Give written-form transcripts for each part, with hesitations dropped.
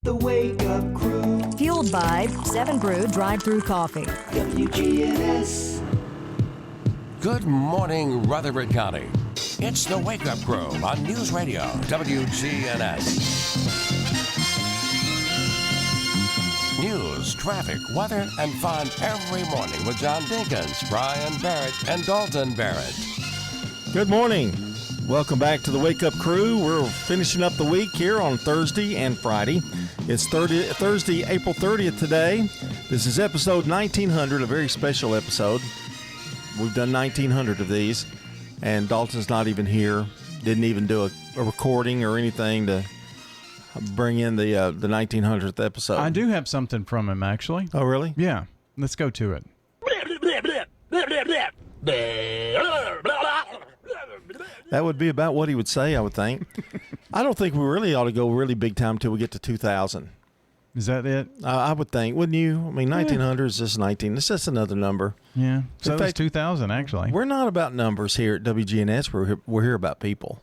The Wake Up Crew. Fueled by 7 Brew drive-through coffee. WGNS. Good morning, Rutherford County. It's the Wake Up Crew on News Radio WGNS. News, traffic, weather, and fun every morning with John Dinkins, Brian Barrett, and Dalton Barrett. Good morning. Welcome back to the Wake Up Crew. We're finishing up the week here on Thursday and Friday. It's Thursday, April 30th today. This is episode 1900, a very special episode. We've done 1900 of these, and Dalton's not even here. Didn't even do a recording or anything to bring in the 1900th episode. I do have something from him, actually. Oh, really? Yeah. Let's go to it. That would be about what he would say, I would think. I don't think we really ought to go really big time until we get to 2000. Is that it? I would think, wouldn't you? I mean, 1900 is just 19. It's just another number. Yeah. So In it's fact, 2000, actually. We're not about numbers here at WGNS. We're here about people.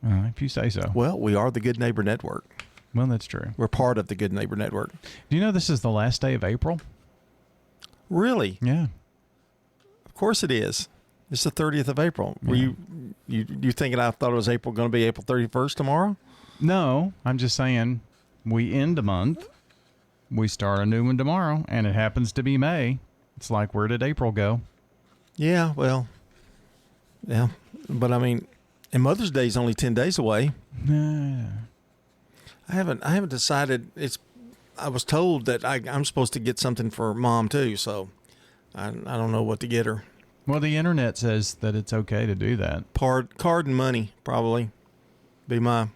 If you say so. Well, we are the Good Neighbor Network. Well, that's true. We're part of the Good Neighbor Network. Do you know this is the last day of April? Really? Yeah. Of course it is. It's the 30th of April. Were you thinking I thought it was going to be April 31st tomorrow? No, I'm just saying we end a month. We start a new one tomorrow, and it happens to be May. It's like, where did April go? Yeah, well, yeah. But, I mean, and Mother's Day is only 10 days away. I haven't decided. I was told that I'm supposed to get something for Mom, too, so I don't know what to get her. Well, the internet says that it's okay to do that. Card and money, probably, be my.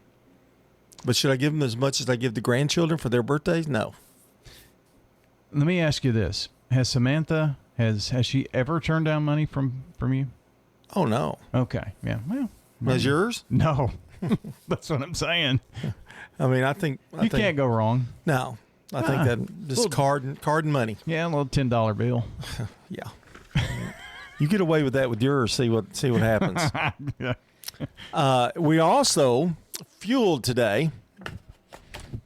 But should I give them as much as I give the grandchildren for their birthdays? No. Let me ask you this: Has Samantha has she ever turned down money from you? Oh no. Okay, yeah. Well, As yours? no, that's what I'm saying. I mean, I think You can't go wrong. No, I think that just card and money. Yeah, a little $10 bill. Yeah. You get away with that with yours. See what happens. Yeah. We also fueled today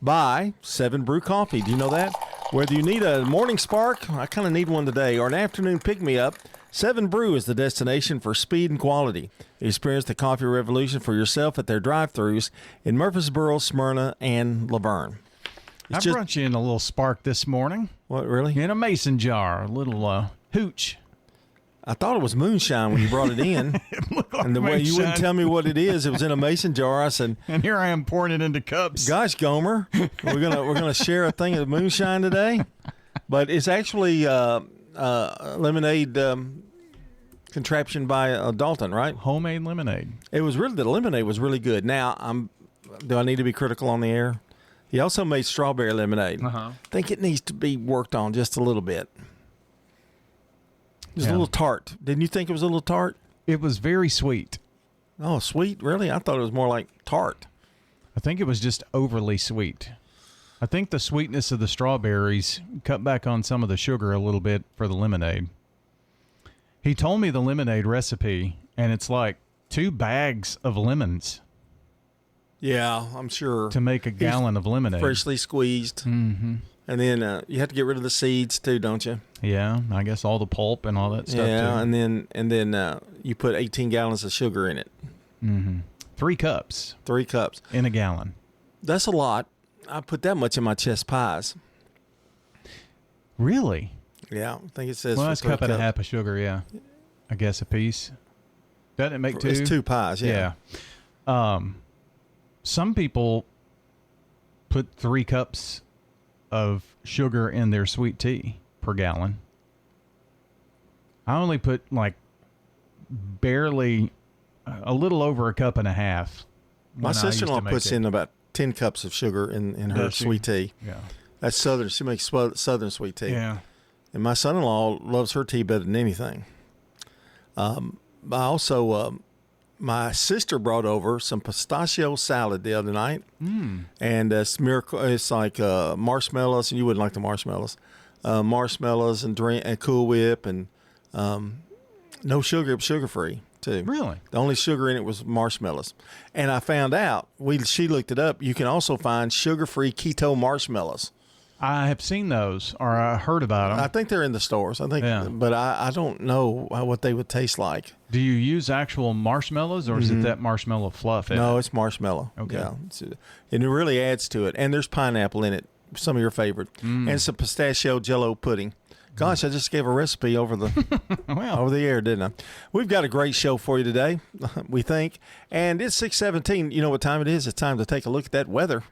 by 7 Brew Coffee. Do you know that? Whether you need a morning spark, I kind of need one today, or an afternoon pick-me-up, 7 Brew is the destination for speed and quality. Experience the coffee revolution for yourself at their drive-thrus in Murfreesboro, Smyrna, and Laverne. I brought you in a little spark this morning. What, really? In a mason jar, a little hooch. I thought it was moonshine when you brought it in. It looked like And the way you wouldn't moonshine. tell me what it is, it was in a mason jar. I said, And here I am pouring it into cups. "Gosh, Gomer, we're gonna share a thing of moonshine today." But it's actually a lemonade contraption by Dalton, right? Homemade lemonade. The lemonade was really good. Now, do I need to be critical on the air? He also made strawberry lemonade. I think it needs to be worked on just a little bit. Just a little tart. Didn't you think it was a little tart? It was very sweet. Oh, sweet? Really? I thought it was more like tart. I think it was just overly sweet. I think the sweetness of the strawberries cut back on some of the sugar a little bit for the lemonade. He told me the lemonade recipe, and it's like 2 bags of lemons Yeah, I'm sure. to make a gallon of lemonade. Freshly squeezed. Mm-hmm. And then you have to get rid of the seeds too, don't you? Yeah, I guess all the pulp and all that stuff too. Yeah, and then you put 18 gallons of sugar in it. 3 cups 3 cups. in a gallon. That's a lot. I put that much in my chess pies. Really? Yeah, I think it says. Well, for that's 3 cup and a cups. half of sugar, yeah. I guess a piece. Doesn't it make 2? It's 2 pies. Yeah. Some people put 3 cups of sugar in their sweet tea per gallon. I only put like barely a little over a cup and a half. My sister-in-law puts in about 10 cups of sugar in her Does she? sweet tea. Yeah. That's southern. She makes southern sweet tea. Yeah. And my son-in-law loves her tea better than anything. I also, my sister brought over some pistachio salad the other night. And it's like marshmallows, and you wouldn't like the marshmallows. Marshmallows and Cool Whip and no sugar, sugar-free. too. Really? The only sugar in it was marshmallows. And I found out, she looked it up, you can also find sugar-free keto marshmallows. I have seen those, or I heard about them. I think they're in the stores. I think, but I don't know what they would taste like. Do you use actual marshmallows, or is it that marshmallow fluff? No, it's marshmallow. Okay. Yeah, and it really adds to it. And there's pineapple in it, some of your favorite, and some pistachio Jello pudding. Gosh, I just gave a recipe over the over the air, didn't I? We've got a great show for you today, we think, and it's 6:17. You know what time it is? It's time to take a look at that weather.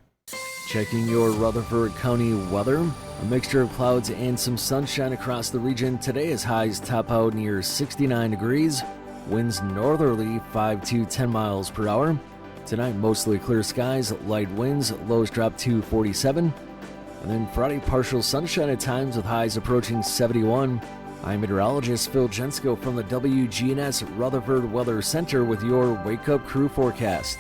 Checking your Rutherford County weather. A mixture of clouds and some sunshine across the region. Today is highs top out near 69 degrees. Winds northerly 5 to 10 miles per hour. Tonight, mostly clear skies, light winds, lows drop to 47. And then Friday, partial sunshine at times with highs approaching 71. I'm meteorologist Phil Jensko from the WGNS Rutherford Weather Center with your Wake Up Crew forecast.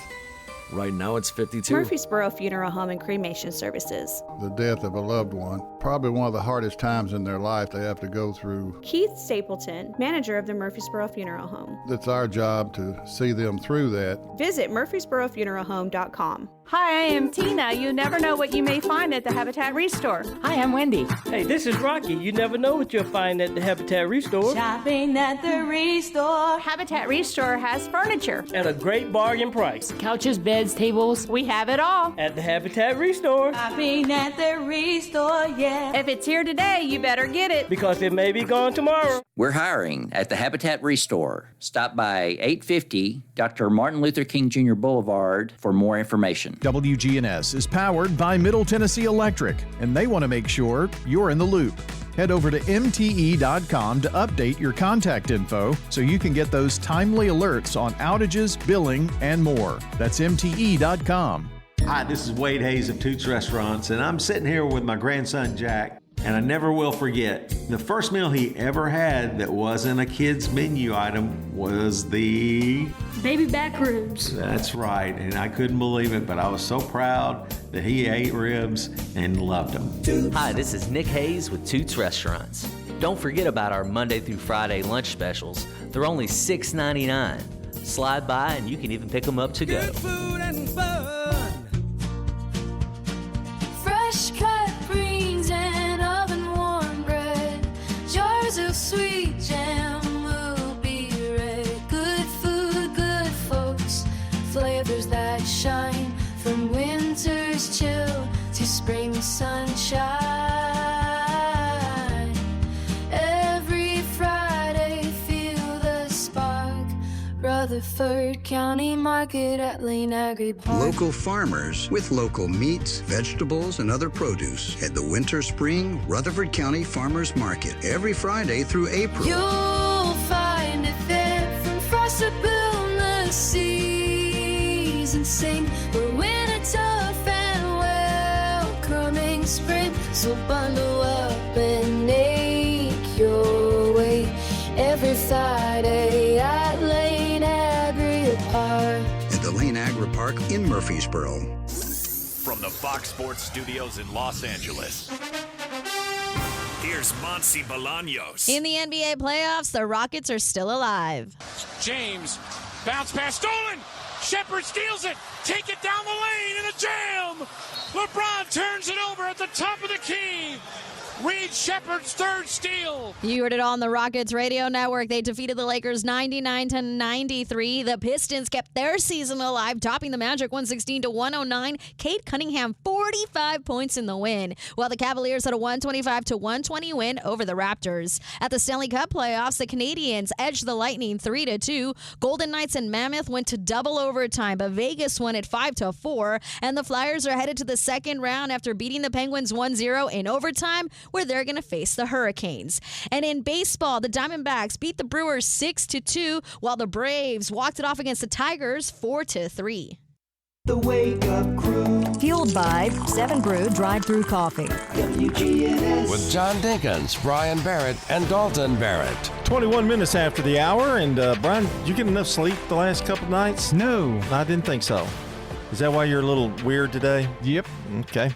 Right now it's 52. Murfreesboro Funeral Home and Cremation Services. The death of a loved one, probably one of the hardest times in their life they have to go through. Keith Stapleton, manager of the Murfreesboro Funeral Home. It's our job to see them through that. Visit murfreesborofuneralhome.com. Hi, I am Tina. You never know what you may find at the Habitat Restore. Hi, I'm Wendy. Hey, this is Rocky. You never know what you'll find at the Habitat Restore. Shopping at the Restore. Habitat Restore has furniture. At a great bargain price. Couches, beds, tables. We have it all. At the Habitat Restore. Shopping at the Restore, yeah. If it's here today, you better get it. Because it may be gone tomorrow. We're hiring at the Habitat Restore. Stop by 850 Dr. Martin Luther King Jr. Boulevard for more information. WGNS is powered by Middle Tennessee Electric, and they want to make sure you're in the loop. Head over to MTE.com to update your contact info so you can get those timely alerts on outages, billing, and more. That's MTE.com. Hi, this is Wade Hayes of Toots Restaurants, and I'm sitting here with my grandson Jack, and I never will forget, the first meal he ever had that wasn't a kid's menu item was the baby back ribs. That's right, and I couldn't believe it, but I was so proud that he ate ribs and loved them. Hi, this is Nick Hayes with Toots Restaurants. Don't forget about our Monday through Friday lunch specials. They're only $6.99. Slide by and you can even pick them up to go. Good food and fun. Fresh cut greens and oven warm bread. Jars of sweet jam will be red. Good food, good folks. Flavors that shine from winter's chill to spring sunshine. Every Friday feel the spark. Rutherford County Market at Lane Agri Park. Local farmers with local meats, vegetables, and other produce at the Winter Spring Rutherford County Farmers Market every Friday through April. You'll find it there from frost to boundless seas and sing. We're winter tough and welcoming spring. So bundle up and make your way every Friday at Lane Agri Park. At the Lane Agri Park in Murfreesboro. From the Fox Sports Studios in Los Angeles, here's Monty Bolaños. In the NBA playoffs, the Rockets are still alive. James, bounce pass stolen. Shepard steals it. Take it down the lane in a jam. LeBron turns it over at the top of the key. Reed Shepard's third steal. You heard it on the Rockets radio network. They defeated the Lakers 99-93. The Pistons kept their season alive, topping the Magic 116-109. Cade Cunningham 45 points in the win, while the Cavaliers had a 125-120 win over the Raptors. At the Stanley Cup playoffs, the Canadiens edged the Lightning 3-2. Golden Knights and Mammoth went to double overtime, but Vegas won it 5-4. And the Flyers are headed to the second round after beating the Penguins 1-0 in overtime, where they're going to face the Hurricanes. And in baseball, the Diamondbacks beat the Brewers 6-2, while the Braves walked it off against the Tigers 4-3. The Wake Up Crew. Fueled by 7 Brew Drive-Thru Coffee. WGNS. With John Dinkins, Brian Barrett, and Dalton Barrett. 21 minutes after the hour, and Brian, did you get enough sleep the last couple nights? No. I didn't think so. Is that why you're a little weird today? Yep. Okay.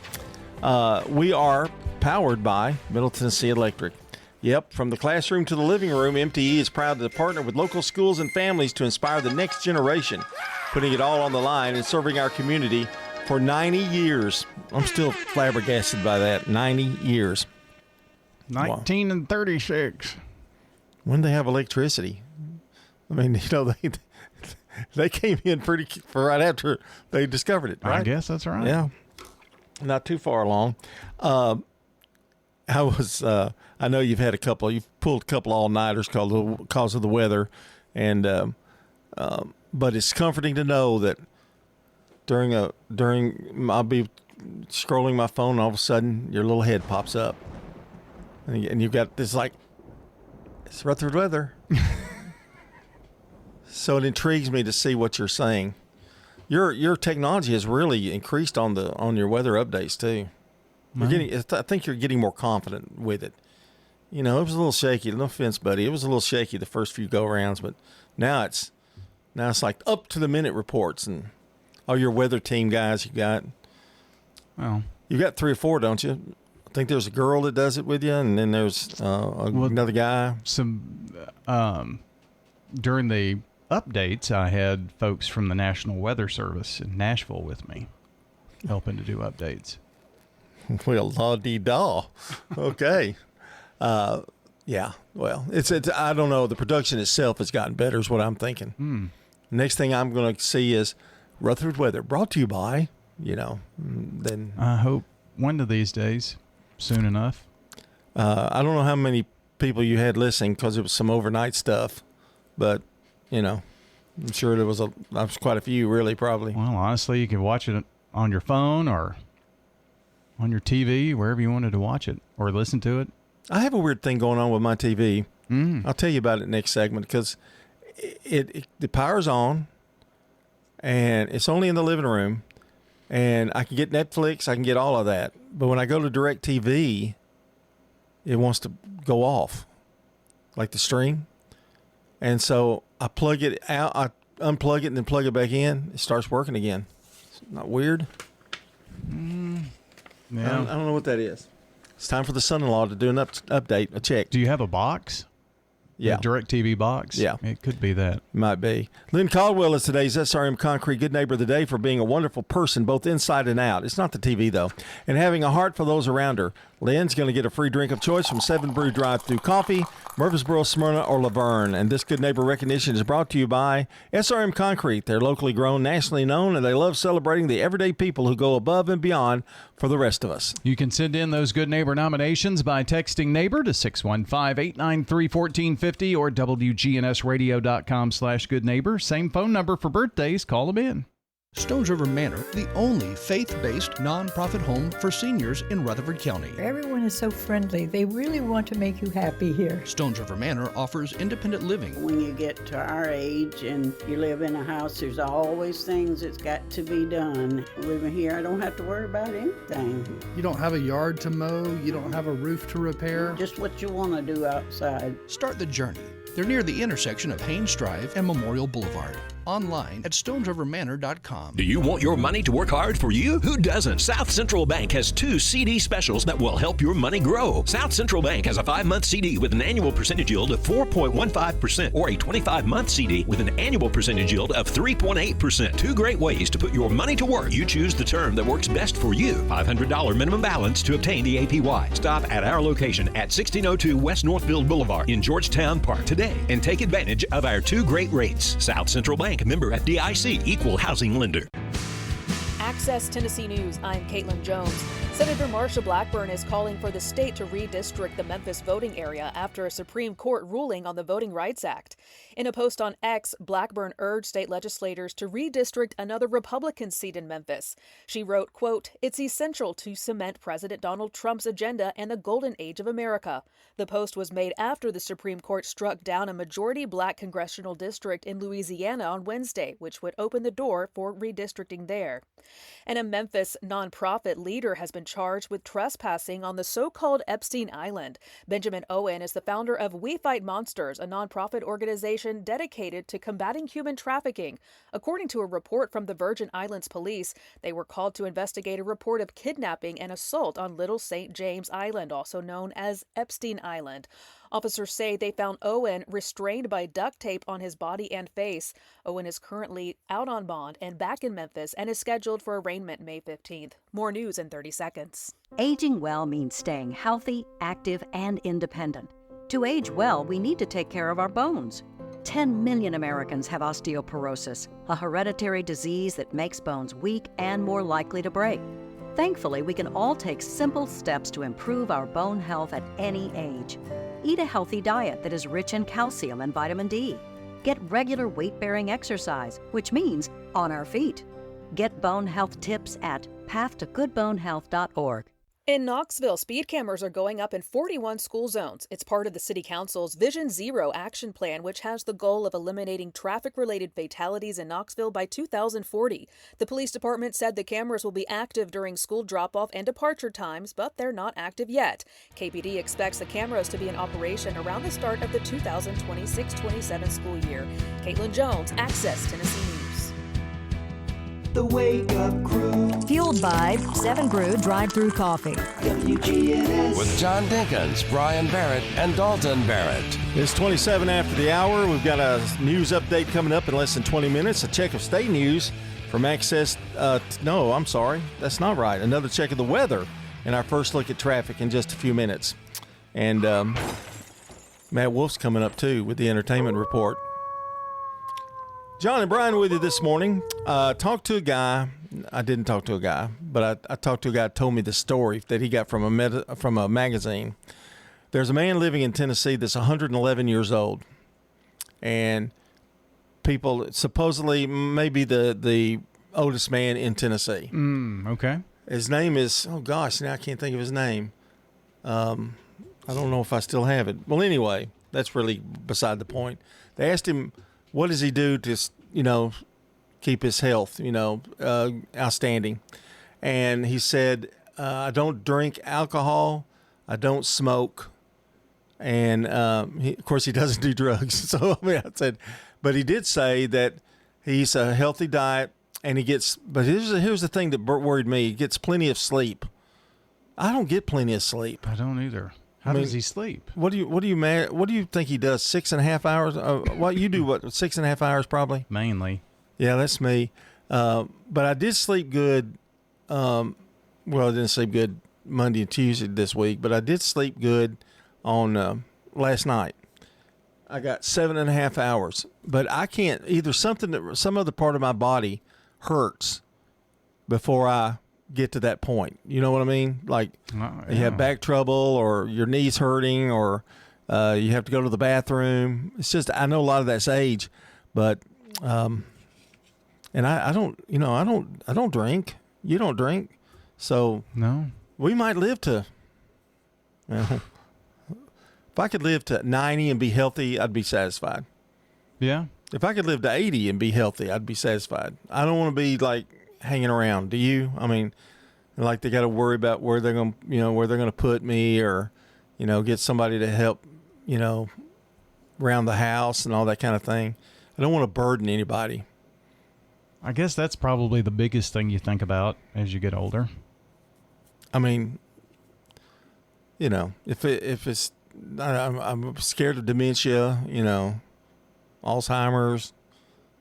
We are powered by Middle Tennessee Electric. Yep, from the classroom to the living room, MTE is proud to partner with local schools and families to inspire the next generation, putting it all on the line and serving our community for 90 years. I'm still flabbergasted by that. 90 years. 1936. When they have electricity? I mean, they came in right after they discovered it, right? I guess that's right. Yeah, not too far along. I know you've pulled a couple all-nighters because of the weather, and but it's comforting to know that during I'll be scrolling my phone, and all of a sudden your little head pops up, and you've got this it's Rutherford weather. So it intrigues me to see what you're saying. Your technology has really increased on your weather updates too. I think you're getting more confident with it. It was a little shaky. No offense, buddy. It was a little shaky the first few go-rounds, but now it's like up to the minute reports and all your weather team guys you got. Well, you got 3 or 4, don't you? I think there's a girl that does it with you, and then there's another guy. During the updates, I had folks from the National Weather Service in Nashville with me, helping to do updates. Well, la-dee-da. Okay. Yeah. Well, it's. I don't know. The production itself has gotten better, is what I'm thinking. Next thing I'm going to see is Rutherford weather, brought to you by. Then I hope one of these days, soon enough. I don't know how many people you had listening because it was some overnight stuff, but I'm sure there was quite a few, really, probably. Well, honestly, you can watch it on your phone or on your TV, wherever you wanted to watch it or listen to it. I have a weird thing going on with my TV. I'll tell you about it next segment because the power's on and it's only in the living room and I can get Netflix, I can get all of that. But when I go to DirecTV, it wants to go off, like the stream. And so I plug it out, I unplug it and then plug it back in. It starts working again. It's not weird. Yeah. I don't know what that is. It's time for the son-in-law to do an update, a check. Do you have a box? Yeah. A DirecTV box? Yeah. It could be that. Might be. Lynn Caldwell is today's SRM Concrete Good Neighbor of the Day for being a wonderful person, both inside and out. It's not the TV, though. And having a heart for those around her. Lynn's going to get a free drink of choice from 7 Brew Drive-Thru Coffee, Murfreesboro, Smyrna, or Laverne. And this Good Neighbor recognition is brought to you by SRM Concrete. They're locally grown, nationally known, and they love celebrating the everyday people who go above and beyond for the rest of us. You can send in those Good Neighbor nominations by texting neighbor to 615-893-1450 or WGNSradio.com/Good Neighbor. Same phone number for birthdays. Call them in. Stones River Manor, the only faith-based nonprofit home for seniors in Rutherford County. Everyone is so friendly. They really want to make you happy here. Stones River Manor offers independent living. When you get to our age and you live in a house, there's always things that's got to be done. Living here, I don't have to worry about anything. You don't have a yard to mow. You don't have a roof to repair. Just what you want to do outside. Start the journey. They're near the intersection of Haynes Drive and Memorial Boulevard. Online at stonesrivermanor.com. Do you want your money to work hard for you? Who doesn't? South Central Bank has 2 CD specials that will help your money grow. South Central Bank has a 5-month CD with an annual percentage yield of 4.15% or a 25-month CD with an annual percentage yield of 3.8%. 2 great ways to put your money to work. You choose the term that works best for you. $500 minimum balance to obtain the APY. Stop at our location at 1602 West Northfield Boulevard in Georgetown Park today and take advantage of our 2 great rates. South Central Bank, member FDIC, equal housing lender. Access Tennessee News, I'm Caitlin Jones. Senator Marsha Blackburn is calling for the state to redistrict the Memphis voting area after a Supreme Court ruling on the Voting Rights Act. In a post on X, Blackburn urged state legislators to redistrict another Republican seat in Memphis. She wrote, quote, "It's essential to cement President Donald Trump's agenda and the golden age of America." The post was made after the Supreme Court struck down a majority black congressional district in Louisiana on Wednesday, which would open the door for redistricting there. And a Memphis nonprofit leader has been charged with trespassing on the so-called Epstein Island. Benjamin Owen is the founder of We Fight Monsters, a nonprofit organization organization dedicated to combating human trafficking. According to a report from the Virgin Islands Police, they were called to investigate a report of kidnapping and assault on Little St. James Island, also known as Epstein Island. Officers say they found Owen restrained by duct tape on his body and face. Owen is currently out on bond and back in Memphis and is scheduled for arraignment May 15th. More news in 30 seconds. Aging well means staying healthy, active, and independent. To age well, we need to take care of our bones. 10 million Americans have osteoporosis, a hereditary disease that makes bones weak and more likely to break. Thankfully, we can all take simple steps to improve our bone health at any age. Eat a healthy diet that is rich in calcium and vitamin D. Get regular weight-bearing exercise, which means on our feet. Get bone health tips at pathtogoodbonehealth.org. In Knoxville, speed cameras are going up in 41 school zones. It's part of the City Council's Vision Zero action plan, which has the goal of eliminating traffic-related fatalities in Knoxville by 2040. The police department said the cameras will be active during school drop-off and departure times, but they're not active yet. KPD expects the cameras to be in operation around the start of the 2026-27 school year. Caitlin Jones, Access Tennessee News. The Wake Up Crew. Fueled by 7 Brew Drive-Thru Coffee. WGNS. With John Dinkins, Brian Barrett, and Dalton Barrett. It's 27 after the hour. We've got a news update coming up in less than 20 minutes. A check of state news from Access. No, I'm sorry. That's not right. Another check of the weather and our first look at traffic in just a few minutes. And Matt Wolf's coming up, too, with the entertainment report. John and Brian with you this morning. Talked to a guy. I didn't talk to a guy, but I talked to a guy who told me the story that he got from a magazine. There's a man living in Tennessee that's 111 years old, and people supposedly maybe the oldest man in Tennessee. Okay. His name is, oh gosh, now I can't think of his name. I don't know if I still have it. Well, anyway, that's really beside the point. They asked him, what does he do to, keep his health, outstanding? And he said, I don't drink alcohol, I don't smoke, and of course he doesn't do drugs. So I said, but he did say that he eats a healthy diet, and he gets. But here's the thing that worried me: he gets plenty of sleep. I don't get plenty of sleep. I don't either. How does he sleep? What do you think he does? 6.5 hours? What you do? What 6.5 hours probably? Mainly. Yeah, that's me. But I did sleep good. Well, I didn't sleep good Monday and Tuesday this week, but I did sleep good on last night. I got 7.5 hours, but I can't either. Some other part of my body hurts before I get to that point. You know what I mean? Like you have back trouble, or your knees hurting, or you have to go to the bathroom. It's just, I know a lot of that's age, but and I don't drink. You don't drink, so no. We might live to. If I could live to 90 and be healthy, I'd be satisfied. Yeah. If I could live to 80 and be healthy, I'd be satisfied. I don't want to be like hanging around. Do you? I mean, like they got to worry about where they're going to put me, or, get somebody to help, around the house and all that kind of thing. I don't want to burden anybody. I guess that's probably the biggest thing you think about as you get older. I mean, if it's, I'm scared of dementia, Alzheimer's.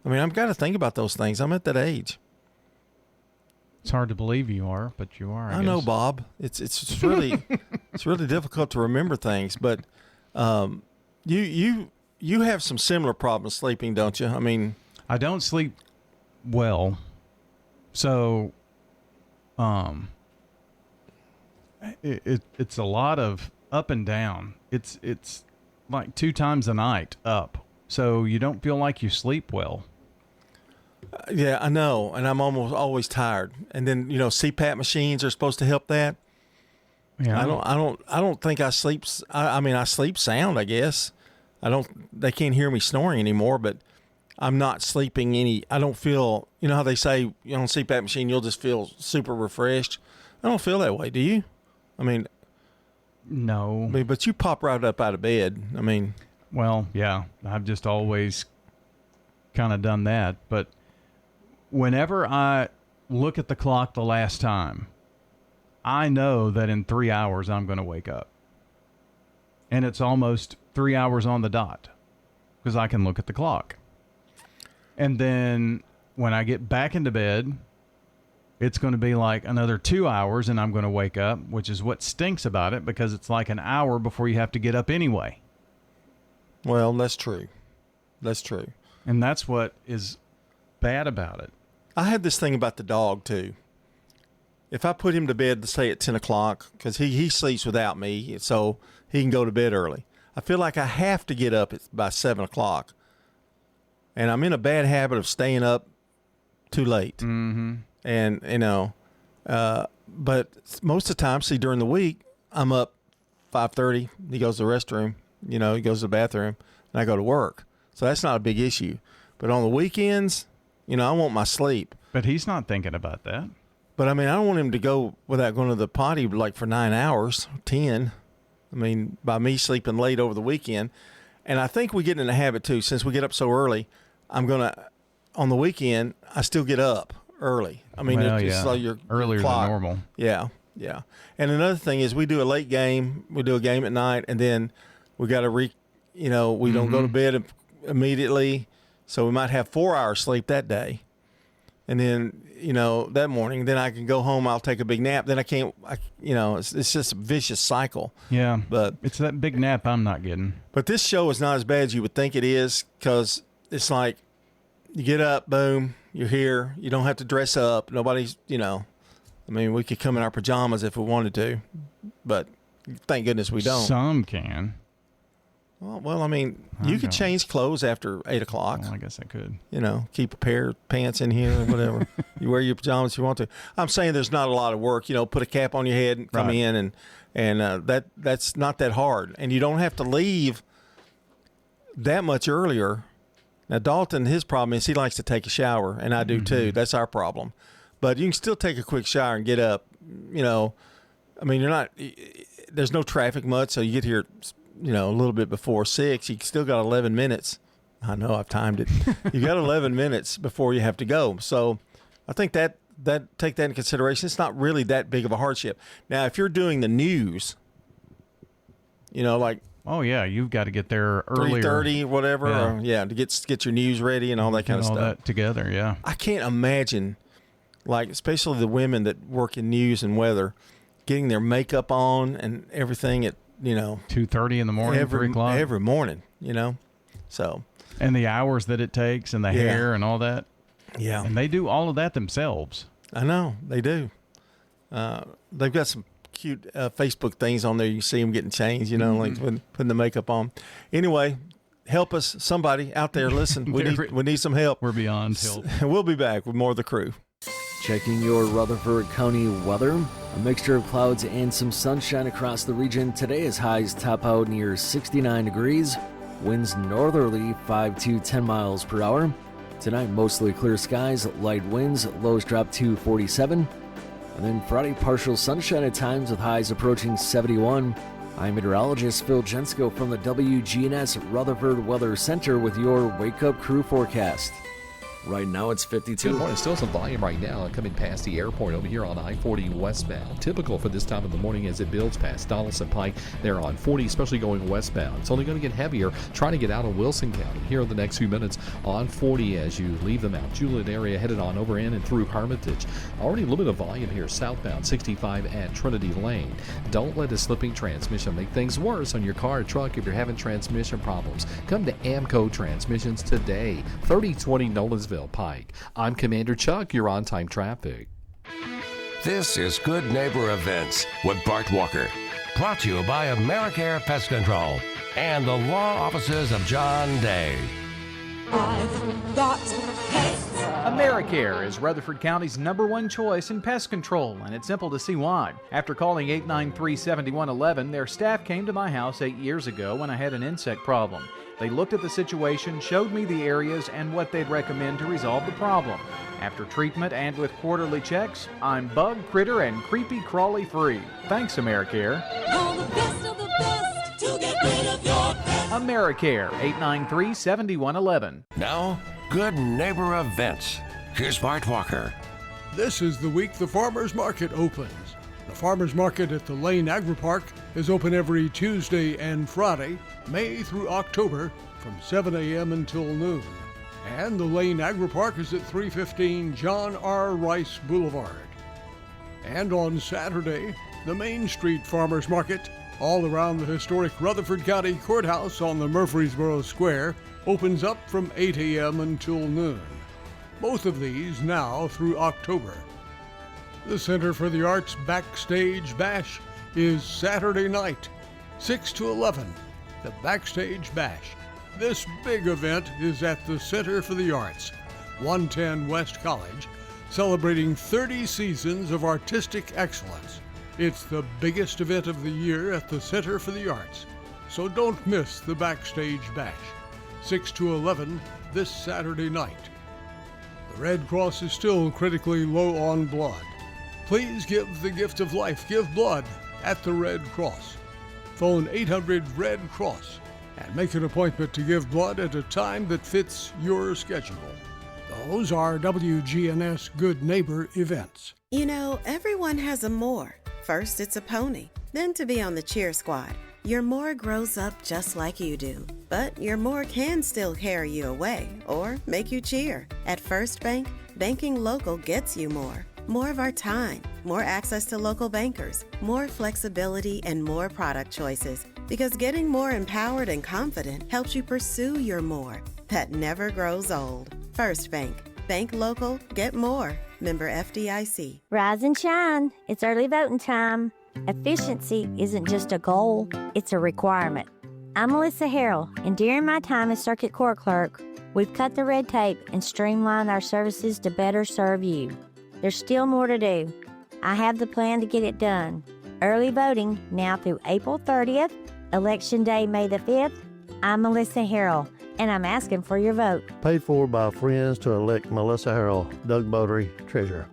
I mean, I've got to think about those things. I'm at that age. It's hard to believe you are, but you are. I know, Bob. It's really it's really difficult to remember things, but you have some similar problems sleeping, don't you? I mean, I don't sleep well, so it's a lot of up and down. It's like 2 times a night up, so you don't feel like you sleep well. Yeah, I know, and I'm almost always tired. And then CPAP machines are supposed to help that. Yeah, I don't think I sleep. I mean, I sleep sound, I guess. They can't hear me snoring anymore, but I'm not sleeping any. I don't feel. You know how they say on CPAP machine you'll just feel super refreshed. I don't feel that way. Do you? I mean, no. But you pop right up out of bed. I mean, Well, yeah, I've just always kind of done that. But whenever I look at the clock the last time, I know that in 3 hours I'm going to wake up. And it's almost 3 hours on the dot because I can look at the clock. And then when I get back into bed, it's going to be like another 2 hours and I'm going to wake up, which is what stinks about it because it's like an hour before you have to get up anyway. Well, that's true. That's true. And that's what is bad about it. I had this thing about the dog, too. If I put him to bed, say at 10 o'clock, because he sleeps without me, so he can go to bed early. I feel like I have to get up by 7 o'clock. And I'm in a bad habit of staying up too late. Mm-hmm. And, you know, but most of the time, see, during the week, I'm up 5:30. He goes to the restroom. You know, he goes to the bathroom, and I go to work. So that's not a big issue. But on the weekends, you know, I want my sleep. But he's not thinking about that. But, I mean, I don't want him to go without going to the potty like for 9 hours, 10. I mean, by me sleeping late over the weekend. And I think we get in a habit, too, since we get up so early, I'm going to, on the weekend, I still get up early. I mean, well, it's like your earlier clock. than normal. Yeah, yeah. And another thing is we do a late game. We do a game at night, and then we got to we don't go to bed immediately. So we might have 4 hours sleep that day. And then, you know, that morning, then I can go home, I'll take a big nap. Then it's just a vicious cycle. Yeah, but it's that big nap I'm not getting. But this show is not as bad as you would think it is because it's like you get up, boom, you're here. You don't have to dress up. Nobody's, you know, I mean, we could come in our pajamas if we wanted to, but thank goodness we don't. Some can. Well, I mean, you could change clothes after 8 o'clock. Well, I guess I could. You know, keep a pair of pants in here or whatever. You wear your pajamas if you want to. I'm saying there's not a lot of work. You know, put a cap on your head and come in, and that's not that hard. And you don't have to leave that much earlier. Now, Dalton, his problem is he likes to take a shower, and I do too. That's our problem. But you can still take a quick shower and get up. You know, I mean, there's no traffic much, so you get here, you know, a little bit before 6. You still got 11 minutes. I know I've timed it. You got 11 minutes before you have to go. So I think that take that into consideration. It's not really that big of a hardship. Now, if you're doing the news, you know, like, oh yeah, you've got to get there earlier, 3:30, whatever, or to get your news ready and all that kind of stuff. All that together, yeah. I can't imagine, like, especially the women that work in news and weather, getting their makeup on and everything at, you know, 2:30 in the morning, 3 o'clock every morning, you know. So, and the hours that it takes and the hair and all that. Yeah, and they do all of that themselves. I know they do. They've got some cute Facebook things on there. You can see them getting changed, you know, like putting the makeup on. Anyway, help us, somebody out there. Listen, we need some help. We're beyond help. We'll be back with more of the crew. Checking your Rutherford County weather. A mixture of clouds and some sunshine across the region. Today is highs top out near 69 degrees. Winds northerly 5 to 10 miles per hour. Tonight, mostly clear skies, light winds, lows drop to 47. And then Friday, partial sunshine at times with highs approaching 71. I'm meteorologist Phil Jensko from the WGNS Rutherford Weather Center with your Wake Up Crew forecast. Right now it's 52. Good morning. Still some volume right now coming past the airport over here on I-40 westbound. Typical for this time of the morning as it builds past Donaldson Pike there on 40, especially going westbound. It's only going to get heavier trying to get out of Wilson County here in the next few minutes on 40 as you leave the Mount Juliet area headed on over in and through Hermitage. Already a little bit of volume here southbound 65 at Trinity Lane. Don't let a slipping transmission make things worse on your car or truck if you're having transmission problems. Come to Amco Transmissions today, 3020 Nolensville Pike. I'm Commander Chuck. You're on time traffic. This is Good Neighbor Events with Bart Walker. Brought to you by AmeriCare Pest Control and the law offices of John Day. I've got pets. AmeriCare is Rutherford County's #1 choice in pest control, and it's simple to see why. After calling 893-7111, their staff came to my house 8 years ago when I had an insect problem. They looked at the situation, showed me the areas and what they'd recommend to resolve the problem. After treatment and with quarterly checks, I'm bug, critter, and creepy crawly free. Thanks, AmeriCare. All the best of the best to get rid of your pest. AmeriCare, 893-7111. Now, Good Neighbor Events. Here's Bart Walker. This is the week the Farmers Market opens. The Farmers Market at the Lane Agri-Park is open every Tuesday and Friday, May through October, from 7 a.m. until noon. And the Lane Agri-Park is at 315 John R. Rice Boulevard. And on Saturday, the Main Street Farmers Market, all around the historic Rutherford County Courthouse on the Murfreesboro Square, opens up from 8 a.m. until noon. Both of these now through October. The Center for the Arts Backstage Bash is Saturday night, 6 to 11, the Backstage Bash. This big event is at the Center for the Arts, 110 West College, celebrating 30 seasons of artistic excellence. It's the biggest event of the year at the Center for the Arts, so don't miss the Backstage Bash, 6 to 11 this Saturday night. The Red Cross is still critically low on blood. Please give the gift of life. Give blood at the Red Cross. Phone 800-RED-CROSS and make an appointment to give blood at a time that fits your schedule. Those are WGNS Good Neighbor events. You know, everyone has a more. First, it's a pony. Then to be on the cheer squad. Your more grows up just like you do. But your more can still carry you away or make you cheer. At First Bank, banking local gets you more. More of our time, more access to local bankers, more flexibility, and more product choices. Because getting more empowered and confident helps you pursue your more. That never grows old. First Bank. Bank local, get more. Member FDIC. Rise and shine. It's early voting time. Efficiency isn't just a goal, it's a requirement. I'm Melissa Harrell, and during my time as Circuit Court Clerk, we've cut the red tape and streamlined our services to better serve you. There's still more to do. I have the plan to get it done. Early voting now through April 30th, Election Day, May the 5th. I'm Melissa Harrell, and I'm asking for your vote. Paid for by friends to elect Melissa Harrell, Doug Bodery, Treasurer.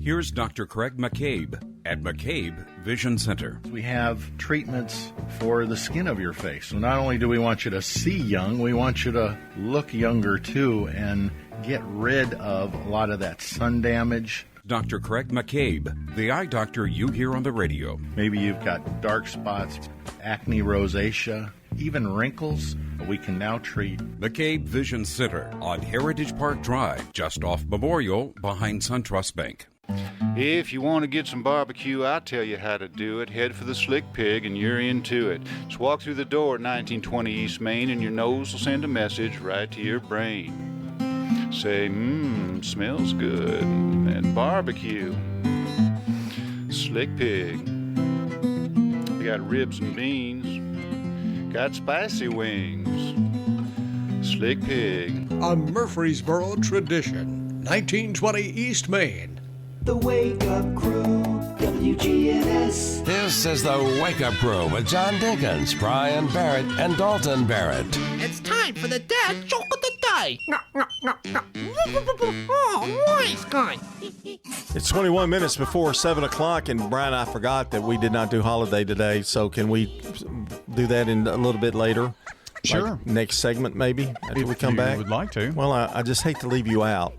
Here's Dr. Craig McCabe at McCabe Vision Center. We have treatments for the skin of your face. So not only do we want you to see young, we want you to look younger too and get rid of a lot of that sun damage. Dr. Craig McCabe, the eye doctor you hear on the radio. Maybe you've got dark spots, acne, rosacea, even wrinkles. We can now treat. McCabe Vision Center on Heritage Park Drive, just off Memorial, behind SunTrust Bank. If you want to get some barbecue, I'll tell you how to do it. Head for the Slick Pig and you're into it. Just walk through the door at 1920 East Main and your nose will send a message right to your brain. Say, smells good. And barbecue. Slick Pig. We got ribs and beans. Got spicy wings. Slick Pig. A Murfreesboro tradition. 1920 East Main. The Wake Up Crew, WGNS. This is the Wake Up Crew with John Dinkins, Brian Barrett, and Dalton Barrett. It's time for the dad joke of the day. Oh, nice guy. It's 21 minutes before 7 o'clock, and Brian, I forgot that we did not do holiday today, so can we do that in a little bit later? Sure. Like next segment, maybe, after we come back? Would like to. Well, I just hate to leave you out.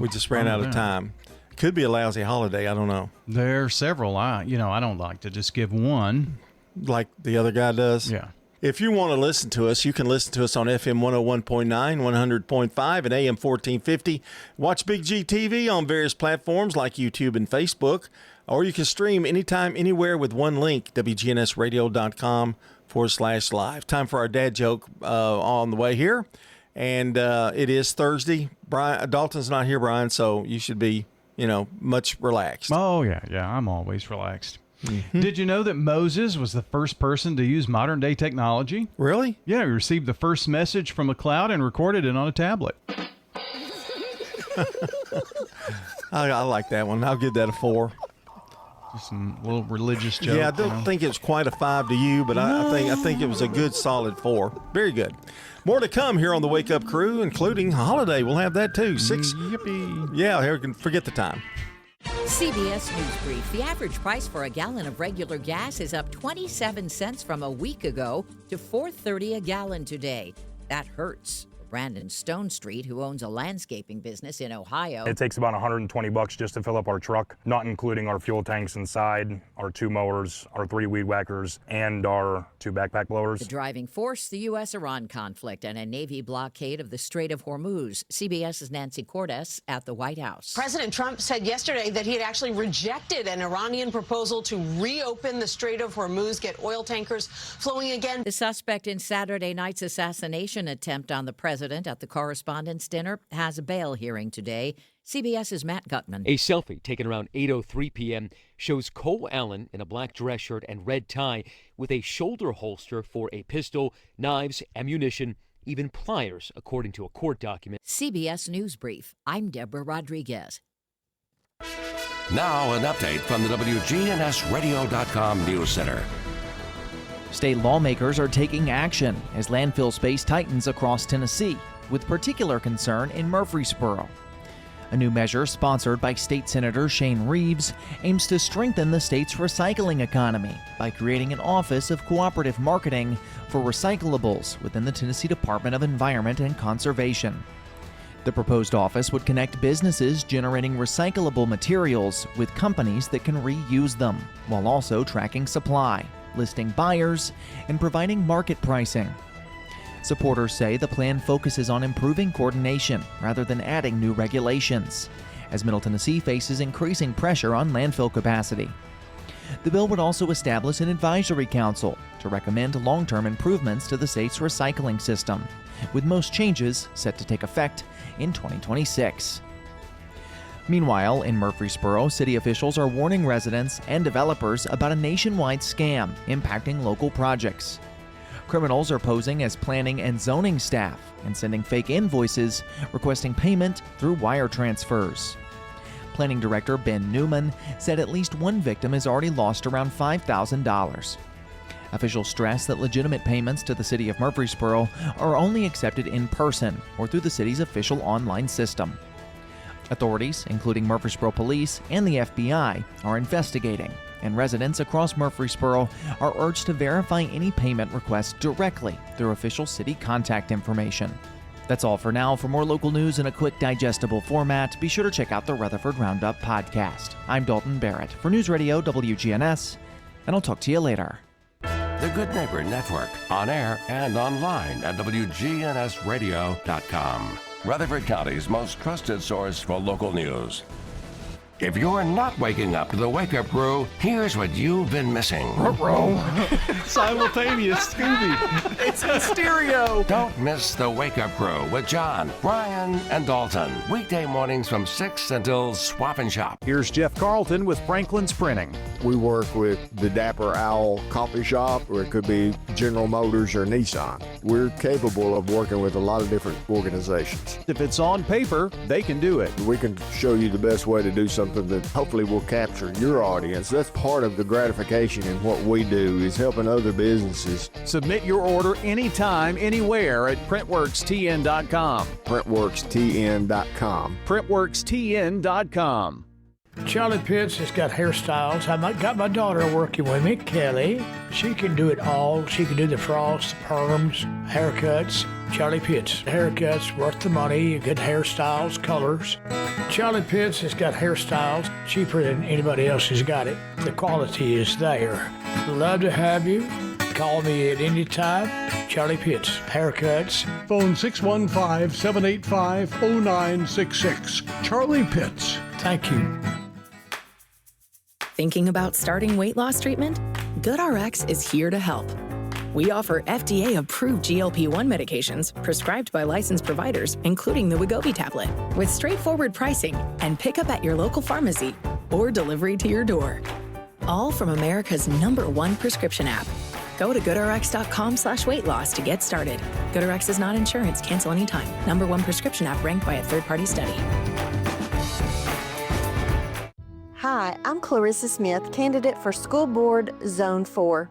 We just ran out of time. Could be a lousy holiday. I don't know. There are several. I don't like to just give one. Like the other guy does? Yeah. If you want to listen to us, you can listen to us on FM 101.9, 100.5, and AM 1450. Watch Big G TV on various platforms like YouTube and Facebook. Or you can stream anytime, anywhere with one link, WGNSradio.com/live. Time for our dad joke on the way here. And it is Thursday. Dalton's not here, Brian, so you should be much relaxed. Oh, yeah. I'm always relaxed. Mm-hmm. Did you know that Moses was the first person to use modern day technology? Really? Yeah, he received the first message from a cloud and recorded it on a tablet. I like that one. I'll give that a 4. Just some little religious joke. Yeah, I don't think it's quite a 5 to you, but I think it was a good solid 4. Very good. More to come here on the Wake Up Crew, including holiday. We'll have that too. 6. Yippee. Yeah, here we can forget the time. CBS News Brief. The average price for a gallon of regular gas is up 27 cents from a week ago to $4.30 a gallon today. That hurts. Brandon Stone Street, who owns a landscaping business in Ohio. It takes about $120 just to fill up our truck, not including our fuel tanks inside, our 2 mowers, our 3 weed whackers, and our 2 backpack blowers. The driving force, the U.S.-Iran conflict and a Navy blockade of the Strait of Hormuz. CBS's Nancy Cordes at the White House. President Trump said yesterday that he had actually rejected an Iranian proposal to reopen the Strait of Hormuz, get oil tankers flowing again. The suspect in Saturday night's assassination attempt on the president at the Correspondents' Dinner has a bail hearing today. CBS's Matt Gutman. A selfie taken around 8:03 p.m. shows Cole Allen in a black dress shirt and red tie with a shoulder holster for a pistol, knives, ammunition, even pliers, according to a court document. CBS News Brief. I'm Deborah Rodriguez. Now an update from the WGNSradio.com News Center. State lawmakers are taking action as landfill space tightens across Tennessee, with particular concern in Murfreesboro. A new measure sponsored by State Senator Shane Reeves aims to strengthen the state's recycling economy by creating an Office of Cooperative Marketing for Recyclables within the Tennessee Department of Environment and Conservation. The proposed office would connect businesses generating recyclable materials with companies that can reuse them, while also tracking supply, listing buyers, and providing market pricing. Supporters say the plan focuses on improving coordination rather than adding new regulations, as Middle Tennessee faces increasing pressure on landfill capacity. The bill would also establish an advisory council to recommend long-term improvements to the state's recycling system, with most changes set to take effect in 2026. Meanwhile, in Murfreesboro, city officials are warning residents and developers about a nationwide scam impacting local projects. Criminals are posing as planning and zoning staff and sending fake invoices requesting payment through wire transfers. Planning Director Ben Newman said at least one victim has already lost around $5,000. Officials stress that legitimate payments to the city of Murfreesboro are only accepted in person or through the city's official online system. Authorities, including Murfreesboro Police and the FBI, are investigating, and residents across Murfreesboro are urged to verify any payment requests directly through official city contact information. That's all for now. For more local news in a quick, digestible format, be sure to check out the Rutherford Roundup podcast. I'm Dalton Barrett for News Radio WGNS, and I'll talk to you later. The Good Neighbor Network, on air and online at WGNSradio.com. Rutherford County's most trusted source for local news. If you're not waking up to the Wake Up Crew, here's what you've been missing. Simultaneous Scooby. It's in stereo. Don't miss the Wake Up Crew with John, Brian, and Dalton. Weekday mornings from 6 until Swap and Shop. Here's Jeff Carlton with Franklin's Printing. We work with the Dapper Owl Coffee Shop, or it could be General Motors or Nissan. We're capable of working with a lot of different organizations. If it's on paper, they can do it. We can show you the best way to do something that hopefully will capture your audience. That's part of the gratification in what we do, is helping other businesses. Submit your order anytime, anywhere at PrintworksTN.com. PrintworksTN.com. PrintworksTN.com. Charlie Pitts has got hairstyles. I got my daughter working with me, Kelly. She can do it all. She can do the frosts, the perms, haircuts. Charlie Pitts. Haircuts worth the money, good hairstyles, colors. Charlie Pitts has got hairstyles cheaper than anybody else has got it. The quality is there. Love to have you. Call me at any time. Charlie Pitts, haircuts. Phone 615-785-0966. Charlie Pitts. Thank you. Thinking about starting weight loss treatment? GoodRx is here to help. We offer FDA-approved GLP-1 medications prescribed by licensed providers, including the Wegovy tablet, with straightforward pricing and pickup at your local pharmacy or delivery to your door. All from America's #1 prescription app. Go to GoodRx.com/weight-loss to get started. GoodRx is not insurance. Cancel anytime. #1 prescription app ranked by a third-party study. Hi, I'm Clarissa Smith, candidate for School Board Zone 4.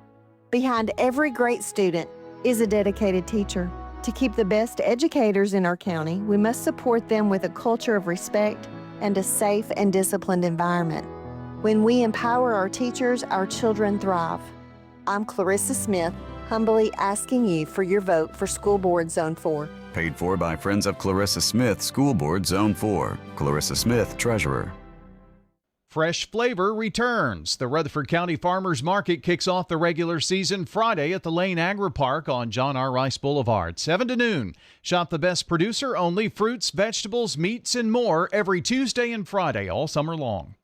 Behind every great student is a dedicated teacher. To keep the best educators in our county, we must support them with a culture of respect and a safe and disciplined environment. When we empower our teachers, our children thrive. I'm Clarissa Smith, humbly asking you for your vote for School Board Zone 4. Paid for by Friends of Clarissa Smith, School Board Zone 4. Clarissa Smith, Treasurer. Fresh flavor returns. The Rutherford County Farmers Market kicks off the regular season Friday at the Lane Agri-Park on John R. Rice Boulevard, 7 to noon. Shop the best producer-only fruits, vegetables, meats, and more every Tuesday and Friday all summer long.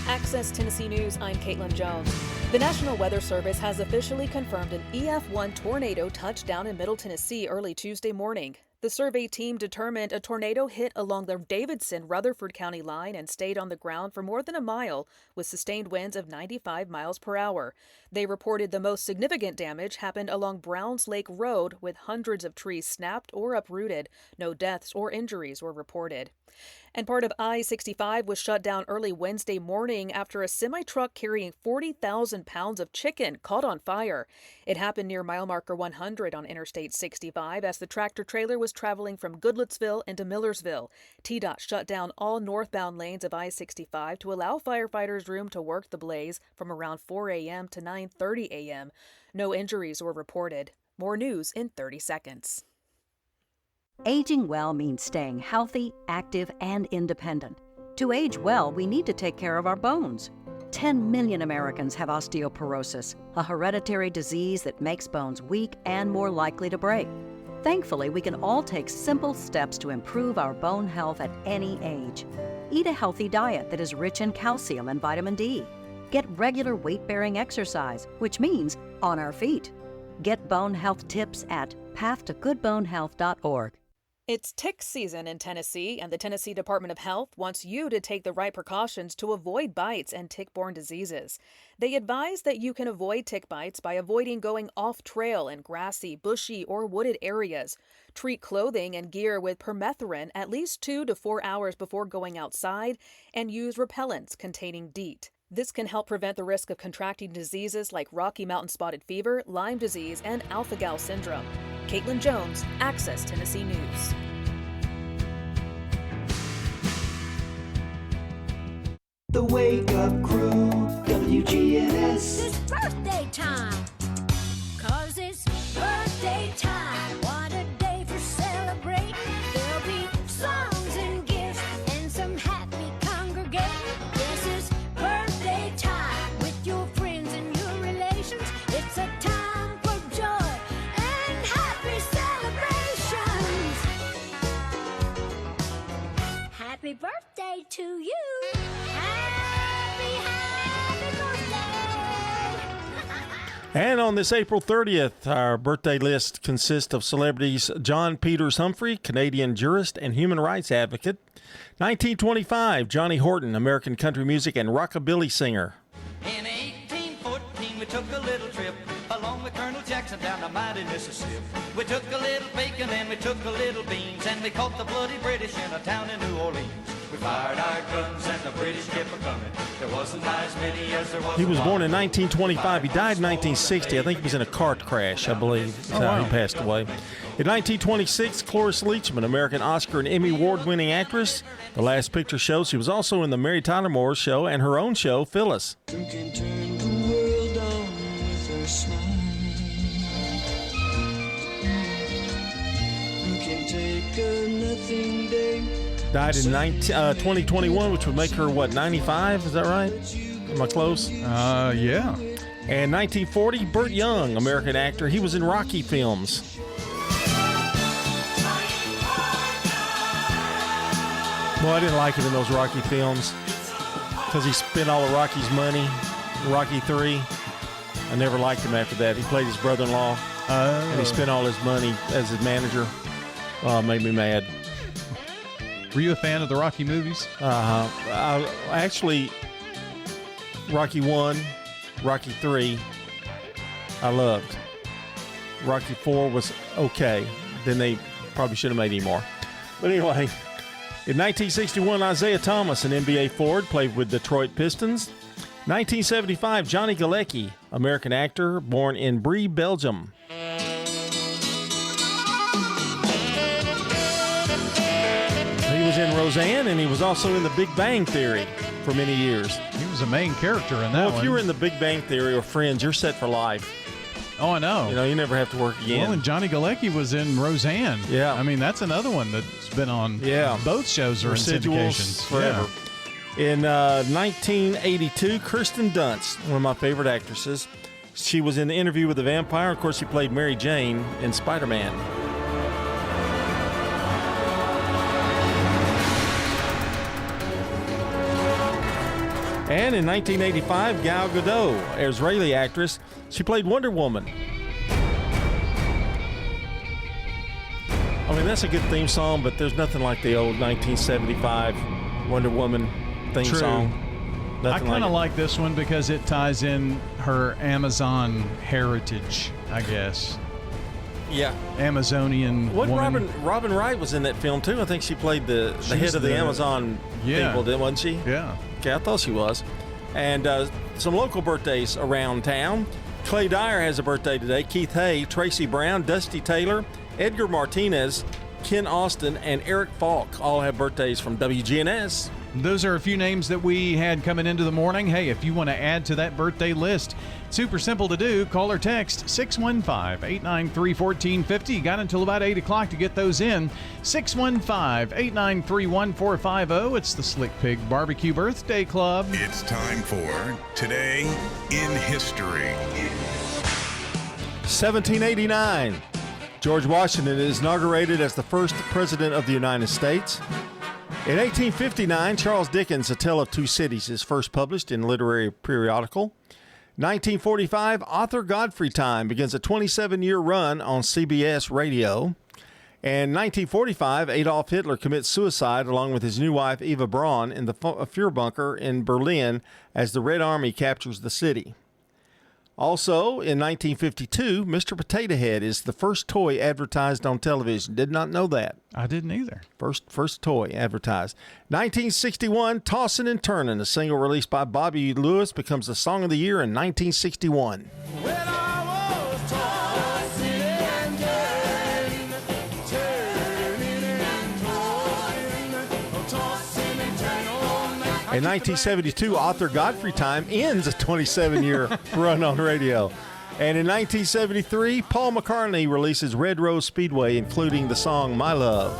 Access Tennessee News, I'm Caitlin Jones. The National Weather Service has officially confirmed an EF1 tornado touchdown in Middle Tennessee early Tuesday morning. The survey team determined a tornado hit along the Davidson-Rutherford County line and stayed on the ground for more than a mile with sustained winds of 95 miles per hour. They reported the most significant damage happened along Browns Lake Road with hundreds of trees snapped or uprooted. No deaths or injuries were reported. And part of I-65 was shut down early Wednesday morning after a semi-truck carrying 40,000 pounds of chicken caught on fire. It happened near mile marker 100 on Interstate 65 as the tractor-trailer was traveling from Goodlettsville into Millersville. TDOT shut down all northbound lanes of I-65 to allow firefighters room to work the blaze from around 4 a.m. to 9:30 a.m. No injuries were reported. More news in 30 seconds. Aging well means staying healthy, active, and independent. To age well, we need to take care of our bones. 10 million Americans have osteoporosis, a hereditary disease that makes bones weak and more likely to break. Thankfully, we can all take simple steps to improve our bone health at any age. Eat a healthy diet that is rich in calcium and vitamin D. Get regular weight-bearing exercise, which means on our feet. Get bone health tips at pathtogoodbonehealth.org. It's tick season in Tennessee, and the Tennessee Department of Health wants you to take the right precautions to avoid bites and tick-borne diseases. They advise that you can avoid tick bites by avoiding going off-trail in grassy, bushy, or wooded areas. Treat clothing and gear with permethrin at least 2 to 4 hours before going outside, and use repellents containing DEET. This can help prevent the risk of contracting diseases like Rocky Mountain spotted fever, Lyme disease, and alpha-gal syndrome. Caitlin Jones, Access Tennessee News. The Wake Up Crew, WGNS. It's birthday time, 'cause it's birthday time. What a day for celebrating. There'll be songs and gifts and some happy congregating. This is birthday time with your friends and your relations. It's a time for joy and happy celebrations. Happy birthday to you. And on this April 30th, our birthday list consists of celebrities John Peters Humphrey, Canadian jurist and human rights advocate. 1925, Johnny Horton, American country music and rockabilly singer. In 1814, we took a little trip along with Colonel Jackson down the mighty Mississippi. We took a little bacon and we took a little beans, and we caught the bloody British in a town in New Orleans. We fired our guns and the British kept a-coming. There wasn't as many as there was. He was born in 1925. He died in 1960. I think he was in a car crash, I believe. He passed away. In 1926, Cloris Leachman, American Oscar and Emmy Award-winning actress. The Last Picture shows she was also in the Mary Tyler Moore Show and her own show, Phyllis. Who can turn the world on with her smile? Who can take a nothing day? Died in 2021, which would make her, 95? Is that right? Am I close? Yeah. And 1940, Burt Young, American actor. He was in Rocky films. Well, I didn't like him in those Rocky films because he spent all of Rocky's money. Rocky 3. I never liked him after that. He played his brother-in-law, and he spent all his money as his manager. Made me mad. Were you a fan of the Rocky movies? Actually, Rocky 1, Rocky 3, I loved. Rocky 4 was okay. Then they probably should have made any more. But anyway, in 1961, Isaiah Thomas, an NBA forward, played with Detroit Pistons. 1975, Johnny Galecki, American actor, born in Brie, Belgium. He was in Roseanne, and he was also in The Big Bang Theory for many years. He was a main character in that Well, one. if you were in The Big Bang Theory or Friends, you're set for life. Oh, I know. You know, you never have to work again. Well, and Johnny Galecki was in Roseanne. Yeah. I mean, that's another one that's been on both shows are in Residuals syndications. forever. In 1982, Kirsten Dunst, one of my favorite actresses, she was in The Interview with the Vampire. Of course, she played Mary Jane in Spider-Man. And in 1985, Gal Gadot, Israeli actress, she played Wonder Woman. I mean, that's a good theme song, but there's nothing like the old 1975 Wonder Woman theme True. song. I Nothing kind of it. like this one because it ties in her Amazon heritage, I guess. Yeah. Amazonian What woman. Robin Wright was in that film too. I think she played the She head was of the the- Amazon Yeah. people, wasn't she? Yeah. Okay, I thought she was. And some local birthdays around town. Clay Dyer has a birthday today. Keith Hay, Tracy Brown, Dusty Taylor, Edgar Martinez, Ken Austin, and Eric Falk all have birthdays from WGNS. Those are a few names that we had coming into the morning. Hey, if you want to add to that birthday list, super simple to do. Call or text 615-893-1450. You got until about 8 o'clock to get those in. 615-893-1450. It's the Slick Pig Barbecue Birthday Club. It's time for Today in History. 1789. George Washington is inaugurated as the first president of the United States. In 1859, Charles Dickens' A Tale of Two Cities is first published in a literary periodical. 1945, author Godfrey Time begins a 27-year run on CBS radio. And 1945, Adolf Hitler commits suicide along with his new wife Eva Braun in the Führerbunker in Berlin as the Red Army captures the city. Also, in 1952, Mr. Potato Head is the first toy advertised on television. Did not know that. I didn't either. First toy advertised. 1961, Tossin' and Turnin', a single released by Bobby Lewis, becomes the song of the year in 1961. In 1972, author Godfrey Time ends a 27-year run on radio. And in 1973, Paul McCartney releases Red Rose Speedway, including the song My Love.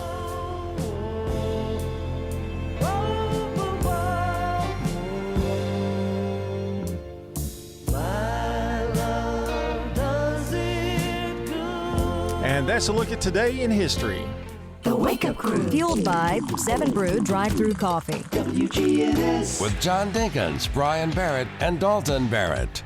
And that's a look at today in history. The Wake Up Crew. Fueled by 7 Brew Drive-Thru Coffee. WGNS. With John Dinkins, Brian Barrett, and Dalton Barrett.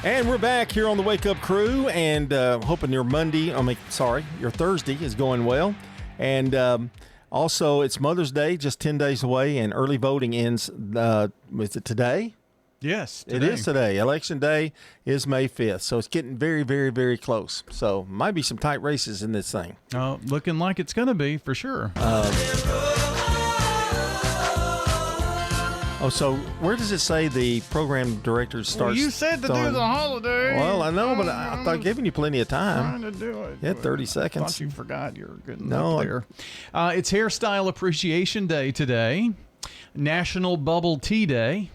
And we're back here on the Wake Up Crew, and hoping your your Thursday is going well. And also, it's Mother's Day, just 10 days away, and early voting ends, is it today? Yes, It is today. Election Day is May 5th, so it's getting very, very, very close. So might be some tight races in this thing. Looking like it's going to be, for sure. So where does it say the program director starts? Well, you said to do throwing- the holiday. Well, I know, but I thought giving you plenty of time. Trying to do it. You had 30 seconds. Thought you forgot you're good No, enough there. It's Hairstyle Appreciation Day today. National Bubble Tea Day.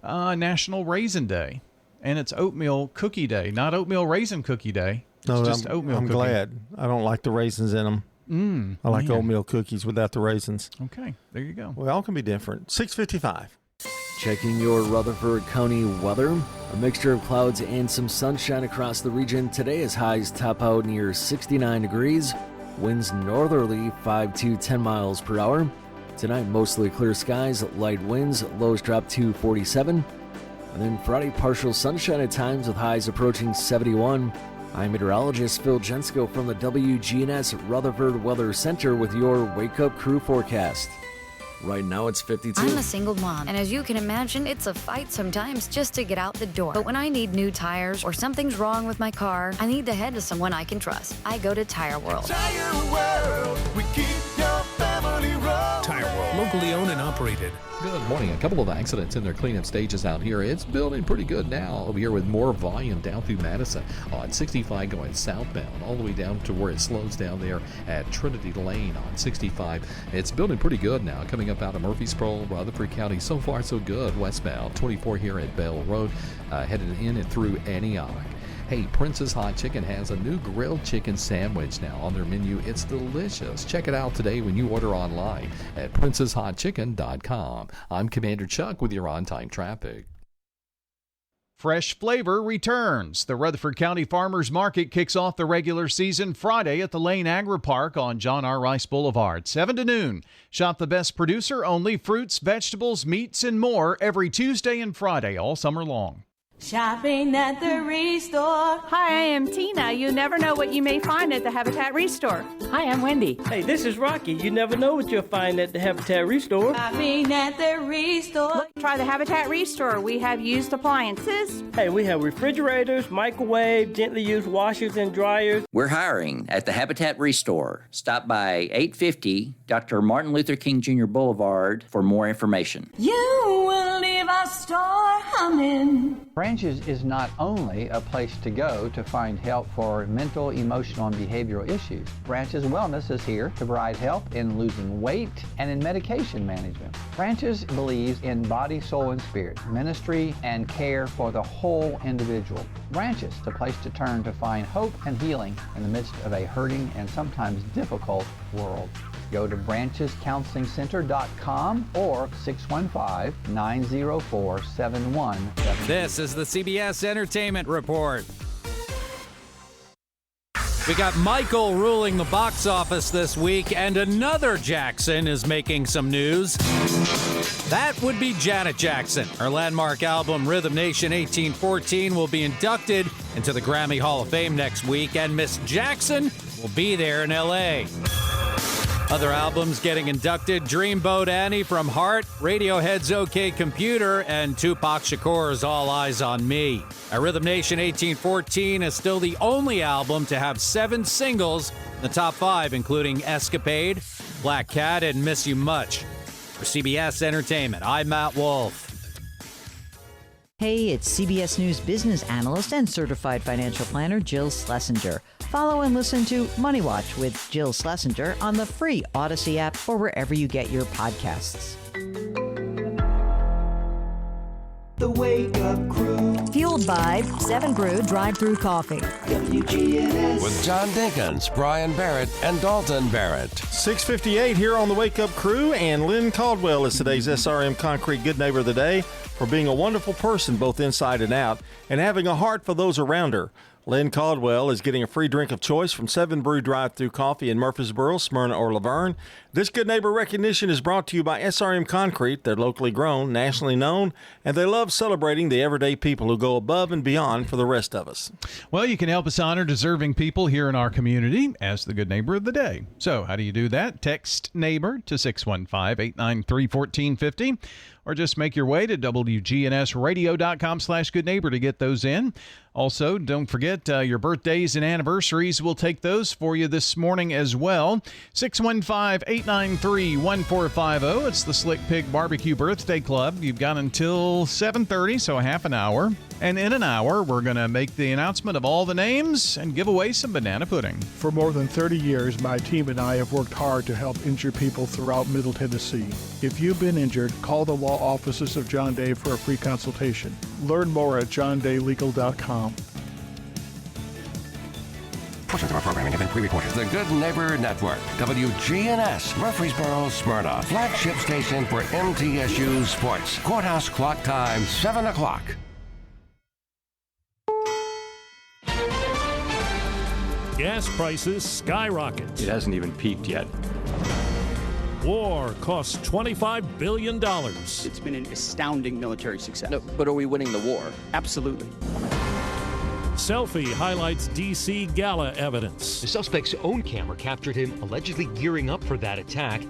National Raisin Day. And it's Oatmeal Cookie Day. Not Oatmeal Raisin Cookie Day. It's No, just oatmeal I'm cookie. glad. I don't like the raisins in them. I like man. oatmeal cookies without the raisins. Okay, there you go. We all can be different. 6:55. Checking your Rutherford County weather. A mixture of clouds and some sunshine across the region today as highs top out near 69 degrees. Winds northerly 5 to 10 miles per hour. Tonight, mostly clear skies, light winds, lows drop to 47. And then Friday, partial sunshine at times with highs approaching 71. I'm meteorologist Phil Jensko from the WGNS Rutherford Weather Center with your Wake Up Crew forecast. Right now it's 52. I'm a single mom, and as you can imagine, it's a fight sometimes just to get out the door. But when I need new tires or something's wrong with my car, I need to head to someone I can trust. I go to Tire World. Tire World, we keep your family running. Tire World, locally owned and operated. Good morning. A couple of accidents in their cleanup stages out here. It's building pretty good now over here with more volume down through Madison on 65 going southbound all the way down to where it slows down there at Trinity Lane on 65. It's building pretty good now coming up out of Murfreesboro, Rutherford County. So far so good westbound. 24 here at Bell Road, headed in and through Antioch. Hey, Prince's Hot Chicken has a new grilled chicken sandwich now on their menu. It's delicious. Check it out today when you order online at princeshotchicken.com. I'm Commander Chuck with your on-time traffic. Fresh Flavor returns. The Rutherford County Farmers Market kicks off the regular season Friday at the Lane Agri-Park on John R. Rice Boulevard, 7 to noon. Shop the best producer-only fruits, vegetables, meats, and more every Tuesday and Friday all summer long. Shopping at the Restore. Hi, I am Tina. You never know what you may find at the Habitat Restore. Hi, I'm Wendy. Hey, this is Rocky. You never know what you'll find at the Habitat Restore. Shopping at the Restore. Look, try the Habitat Restore. We have used appliances. Hey, we have refrigerators, microwave, gently used washers and dryers. We're hiring at the Habitat Restore. Stop by 850 Dr. Martin Luther King Jr. Boulevard for more information. You will leave our store humming. Branches is not only a place to go to find help for mental, emotional, and behavioral issues. Branches Wellness is here to provide help in losing weight and in medication management. Branches believes in body, soul, and spirit, ministry, and care for the whole individual. Branches, the place to turn to find hope and healing in the midst of a hurting and sometimes difficult world. Go to branchescounselingcenter.com or 615-904-7177. This is the CBS Entertainment Report. We got Michael ruling the box office this week, and another Jackson is making some news. That would be Janet Jackson. Her landmark album, Rhythm Nation 1814, will be inducted into the Grammy Hall of Fame next week, and Miss Jackson will be there in L.A. Other albums getting inducted: Dreamboat Annie from Heart, Radiohead's OK Computer, and Tupac Shakur's All Eyes on Me. Rhythm Nation 1814 is still the only album to have 7 singles in the top 5, including Escapade, Black Cat, and Miss You Much. For CBS Entertainment, I'm Matt Wolf. Hey, it's CBS News business analyst and certified financial planner Jill Schlesinger. Follow and listen to Money Watch with Jill Schlesinger on the free Odyssey app or wherever you get your podcasts. The Wake Up Crew. Fueled by 7 Brew Drive-Thru Coffee. WGNS. With John Dinkins, Brian Barrett, and Dalton Barrett. 6:58 here on the Wake Up Crew, and Lynn Caldwell is today's SRM Concrete Good Neighbor of the Day for being a wonderful person both inside and out and having a heart for those around her. Lynn Caldwell is getting a free drink of choice from 7 Brew Drive-Thru Coffee in Murfreesboro, Smyrna, or Laverne. This Good Neighbor recognition is brought to you by SRM Concrete. They're locally grown, nationally known, and they love celebrating the everyday people who go above and beyond for the rest of us. Well, you can help us honor deserving people here in our community as the Good Neighbor of the Day. So how do you do that? Text NEIGHBOR to 615-893-1450. Or just make your way to WGNSradio.com/goodneighbor to get those in. Also, don't forget your birthdays and anniversaries. We'll take those for you this morning as well. 615-893-1450. It's the Slick Pig Barbecue Birthday Club. You've got until 7:30, so a half an hour. And in an hour, we're going to make the announcement of all the names and give away some banana pudding. For more than 30 years, my team and I have worked hard to help injured people throughout Middle Tennessee. If you've been injured, call the law offices of John Day for a free consultation. Learn more at johndaylegal.com. Portions of our programming have been pre-recorded. The Good Neighbor Network, WGNS, Murfreesboro, Smyrna, flagship station for MTSU Sports. Courthouse clock time, 7 o'clock. Gas prices skyrocket. It hasn't even peaked yet. War costs $25 billion. It's been an astounding military success. No, but are we winning the war? Absolutely. Selfie highlights D.C. gala evidence. The suspect's own camera captured him allegedly gearing up for that attack.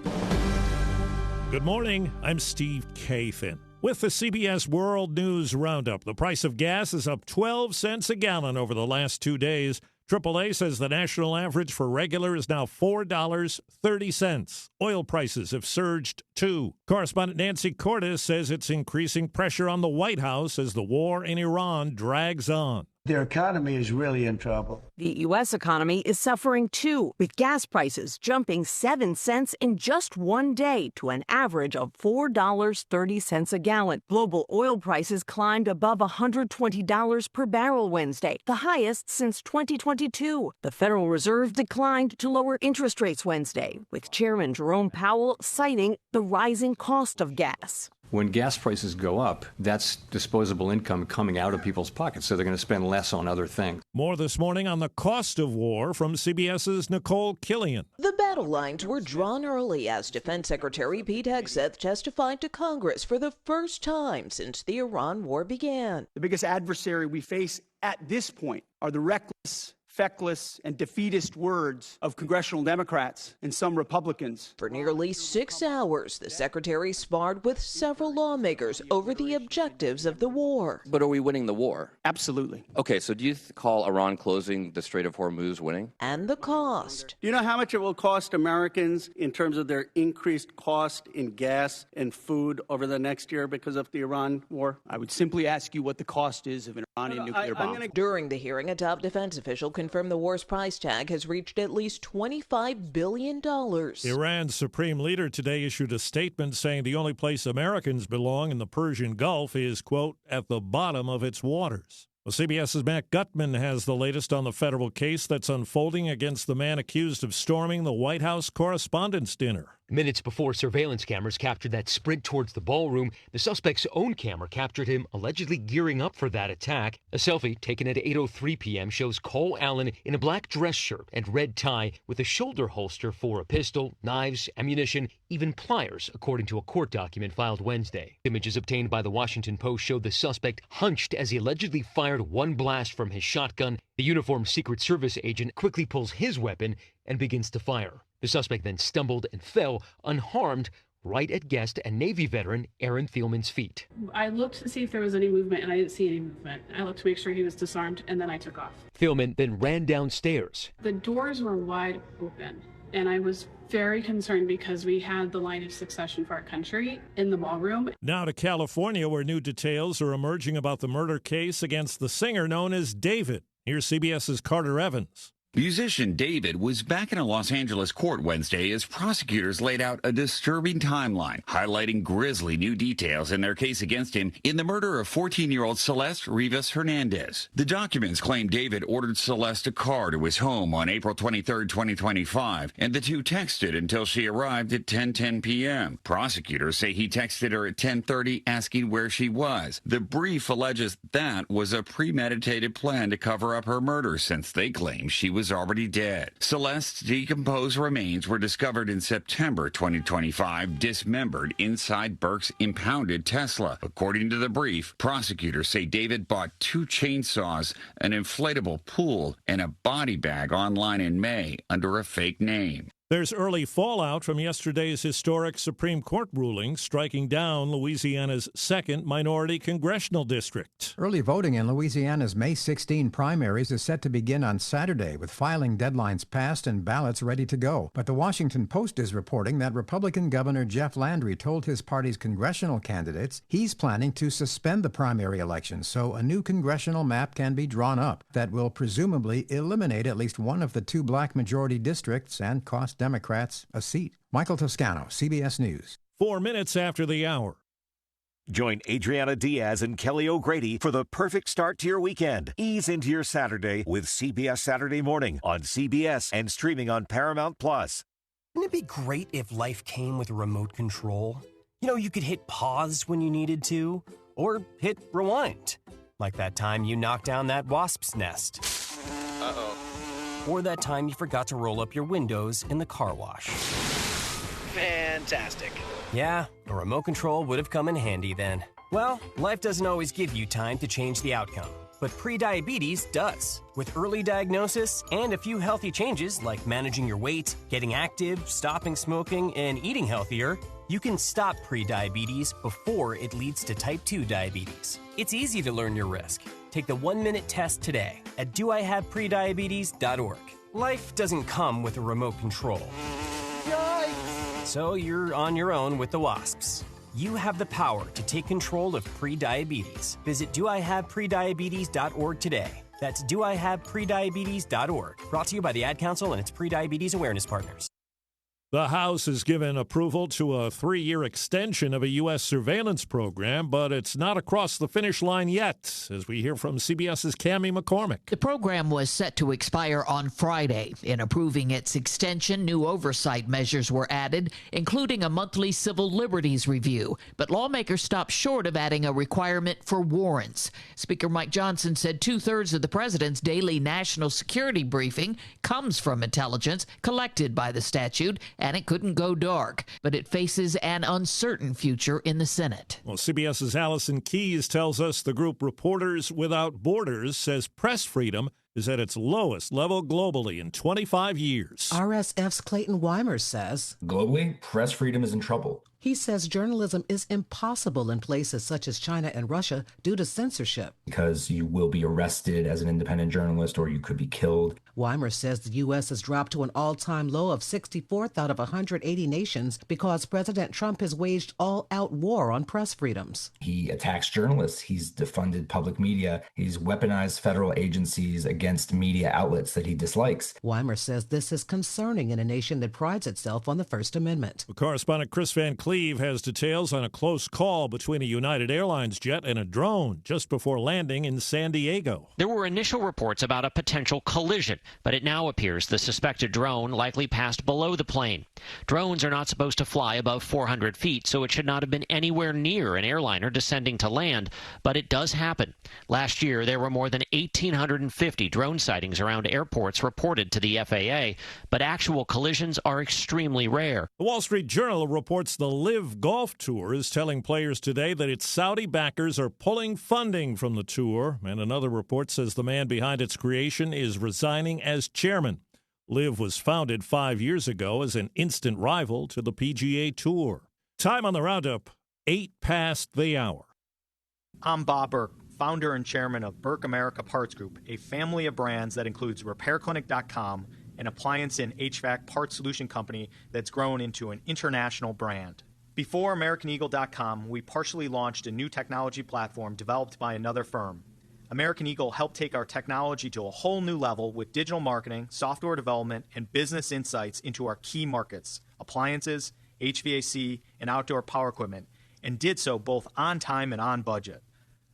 Good morning, I'm Steve Kathan. With the CBS World News Roundup, the price of gas is up 12 cents a gallon over the last 2 days AAA says the national average for regular is now $4.30. Oil prices have surged, too. Correspondent Nancy Cordes says it's increasing pressure on the White House as the war in Iran drags on. Their economy is really in trouble. The U.S. economy is suffering too, with gas prices jumping 7 cents in just one day to an average of $4.30 a gallon. Global oil prices climbed above $120 per barrel Wednesday, the highest since 2022. The Federal Reserve declined to lower interest rates Wednesday, with Chairman Jerome Powell citing the rising cost of gas. When gas prices go up, that's disposable income coming out of people's pockets, so they're going to spend less on other things. More this morning on the cost of war from CBS's Nicole Killian. The battle lines were drawn early as Defense Secretary Pete Hegseth testified to Congress for the first time since the Iran war began. The biggest adversary we face at this point are the reckless, feckless, and defeatist words of congressional Democrats and some Republicans. For nearly 6 hours, the secretary sparred with several lawmakers over the objectives of the war. But are we winning the war? Absolutely. Okay, so do you call Iran closing the Strait of Hormuz winning? And the cost. Do you know how much it will cost Americans in terms of their increased cost in gas and food over the next year because of the Iran war? I would simply ask you what the cost is of an Iranian nuclear bomb. During the hearing, a top defense official confirmed the war's price tag has reached at least $25 billion. Iran's supreme leader today issued a statement saying the only place Americans belong in the Persian Gulf is, quote, at the bottom of its waters. Well, CBS's Matt Gutman has the latest on the federal case that's unfolding against the man accused of storming the White House Correspondents' Dinner. Minutes before surveillance cameras captured that sprint towards the ballroom, the suspect's own camera captured him allegedly gearing up for that attack. A selfie taken at 8:03 p.m. shows Cole Allen in a black dress shirt and red tie with a shoulder holster for a pistol, knives, ammunition, even pliers, according to a court document filed Wednesday. Images obtained by the Washington Post showed the suspect hunched as he allegedly fired one blast from his shotgun. The uniformed Secret Service agent quickly pulls his weapon and begins to fire. The suspect then stumbled and fell unharmed right at guest and Navy veteran Aaron Thielman's feet. I looked to see if there was any movement, and I didn't see any movement. I looked to make sure he was disarmed, and then I took off. Thielman then ran downstairs. The doors were wide open, and I was very concerned because we had the line of succession for our country in the ballroom. Now to California, where new details are emerging about the murder case against the singer known as David. Here's CBS's Carter Evans. Musician David was back in a Los Angeles court Wednesday as prosecutors laid out a disturbing timeline, highlighting grisly new details in their case against him in the murder of 14-year-old Celeste Rivas Hernandez. The documents claim David ordered Celeste a car to his home on April 23, 2025, and the two texted until she arrived at 10:10 p.m. Prosecutors say he texted her at 10:30 asking where she was. The brief alleges that was a premeditated plan to cover up her murder, since they claim she was already dead. Celeste's decomposed remains were discovered in September 2025, dismembered inside Burke's impounded Tesla. According to the brief, prosecutors say David bought 2 chainsaws, an inflatable pool, and a body bag online in May under a fake name. There's early fallout from yesterday's historic Supreme Court ruling striking down Louisiana's second minority congressional district. Early voting in Louisiana's May 16 primaries is set to begin on Saturday, with filing deadlines passed and ballots ready to go. But the Washington Post is reporting that Republican Governor Jeff Landry told his party's congressional candidates he's planning to suspend the primary election so a new congressional map can be drawn up that will presumably eliminate at least one of the 2 black majority districts and cost Democrats a seat. Michael Toscano, CBS News. 4 minutes after the hour. Join Adriana Diaz and Kelly O'Grady for the perfect start to your weekend. Ease into your Saturday with CBS Saturday Morning on CBS and streaming on Paramount+. Wouldn't it be great if life came with a remote control? You know, you could hit pause when you needed to, or hit rewind. Like that time you knocked down that wasp's nest. Uh-oh. Or that time you forgot to roll up your windows in the car wash. Fantastic. Yeah, a remote control would have come in handy then. Well, life doesn't always give you time to change the outcome, but prediabetes does. With early diagnosis and a few healthy changes like managing your weight, getting active, stopping smoking, and eating healthier, you can stop prediabetes before it leads to type 2 diabetes. It's easy to learn your risk. Take the 1-minute test today at doihaveprediabetes.org. Life doesn't come with a remote control. Yikes! So you're on your own with the WASPs. You have the power to take control of prediabetes. Visit doihaveprediabetes.org today. That's doihaveprediabetes.org. Brought to you by the Ad Council and its Prediabetes Awareness Partners. The House has given approval to a 3-year extension of a U.S. surveillance program, but it's not across the finish line yet, as we hear from CBS's Cammie McCormick. The program was set to expire on Friday. In approving its extension, new oversight measures were added, including a monthly civil liberties review. But lawmakers stopped short of adding a requirement for warrants. Speaker Mike Johnson said 2/3 of the president's daily national security briefing comes from intelligence collected by the statute, and it couldn't go dark, but it faces an uncertain future in the Senate. Well, CBS's Allison Keyes tells us the group Reporters Without Borders says press freedom is at its lowest level globally in 25 years. RSF's Clayton Weimer says, globally, press freedom is in trouble. He says journalism is impossible in places such as China and Russia due to censorship. Because you will be arrested as an independent journalist or you could be killed. Weimer says the U.S. has dropped to an all-time low of 64th out of 180 nations because President Trump has waged all-out war on press freedoms. He attacks journalists. He's defunded public media. He's weaponized federal agencies against media outlets that he dislikes. Weimer says this is concerning in a nation that prides itself on the First Amendment. Correspondent Chris Van Cleve has details on a close call between a United Airlines jet and a drone just before landing in San Diego. There were initial reports about a potential collision, but it now appears the suspected drone likely passed below the plane. Drones are not supposed to fly above 400 feet, so it should not have been anywhere near an airliner descending to land, but it does happen. Last year, there were more than 1,850 drone sightings around airports reported to the FAA, but actual collisions are extremely rare. The Wall Street Journal reports the LIV Golf Tour is telling players today that its Saudi backers are pulling funding from the tour, and another report says the man behind its creation is resigning as chairman. LIV was founded 5 years ago as an instant rival to the PGA Tour. Time on the roundup, 8 past the hour. I'm Bob Burke, founder and chairman of Burke America Parts Group, a family of brands that includes RepairClinic.com, an appliance and HVAC parts solution company that's grown into an international brand. Before AmericanEagle.com, we partially launched a new technology platform developed by another firm. American Eagle helped take our technology to a whole new level with digital marketing, software development, and business insights into our key markets, appliances, HVAC, and outdoor power equipment, and did so both on time and on budget.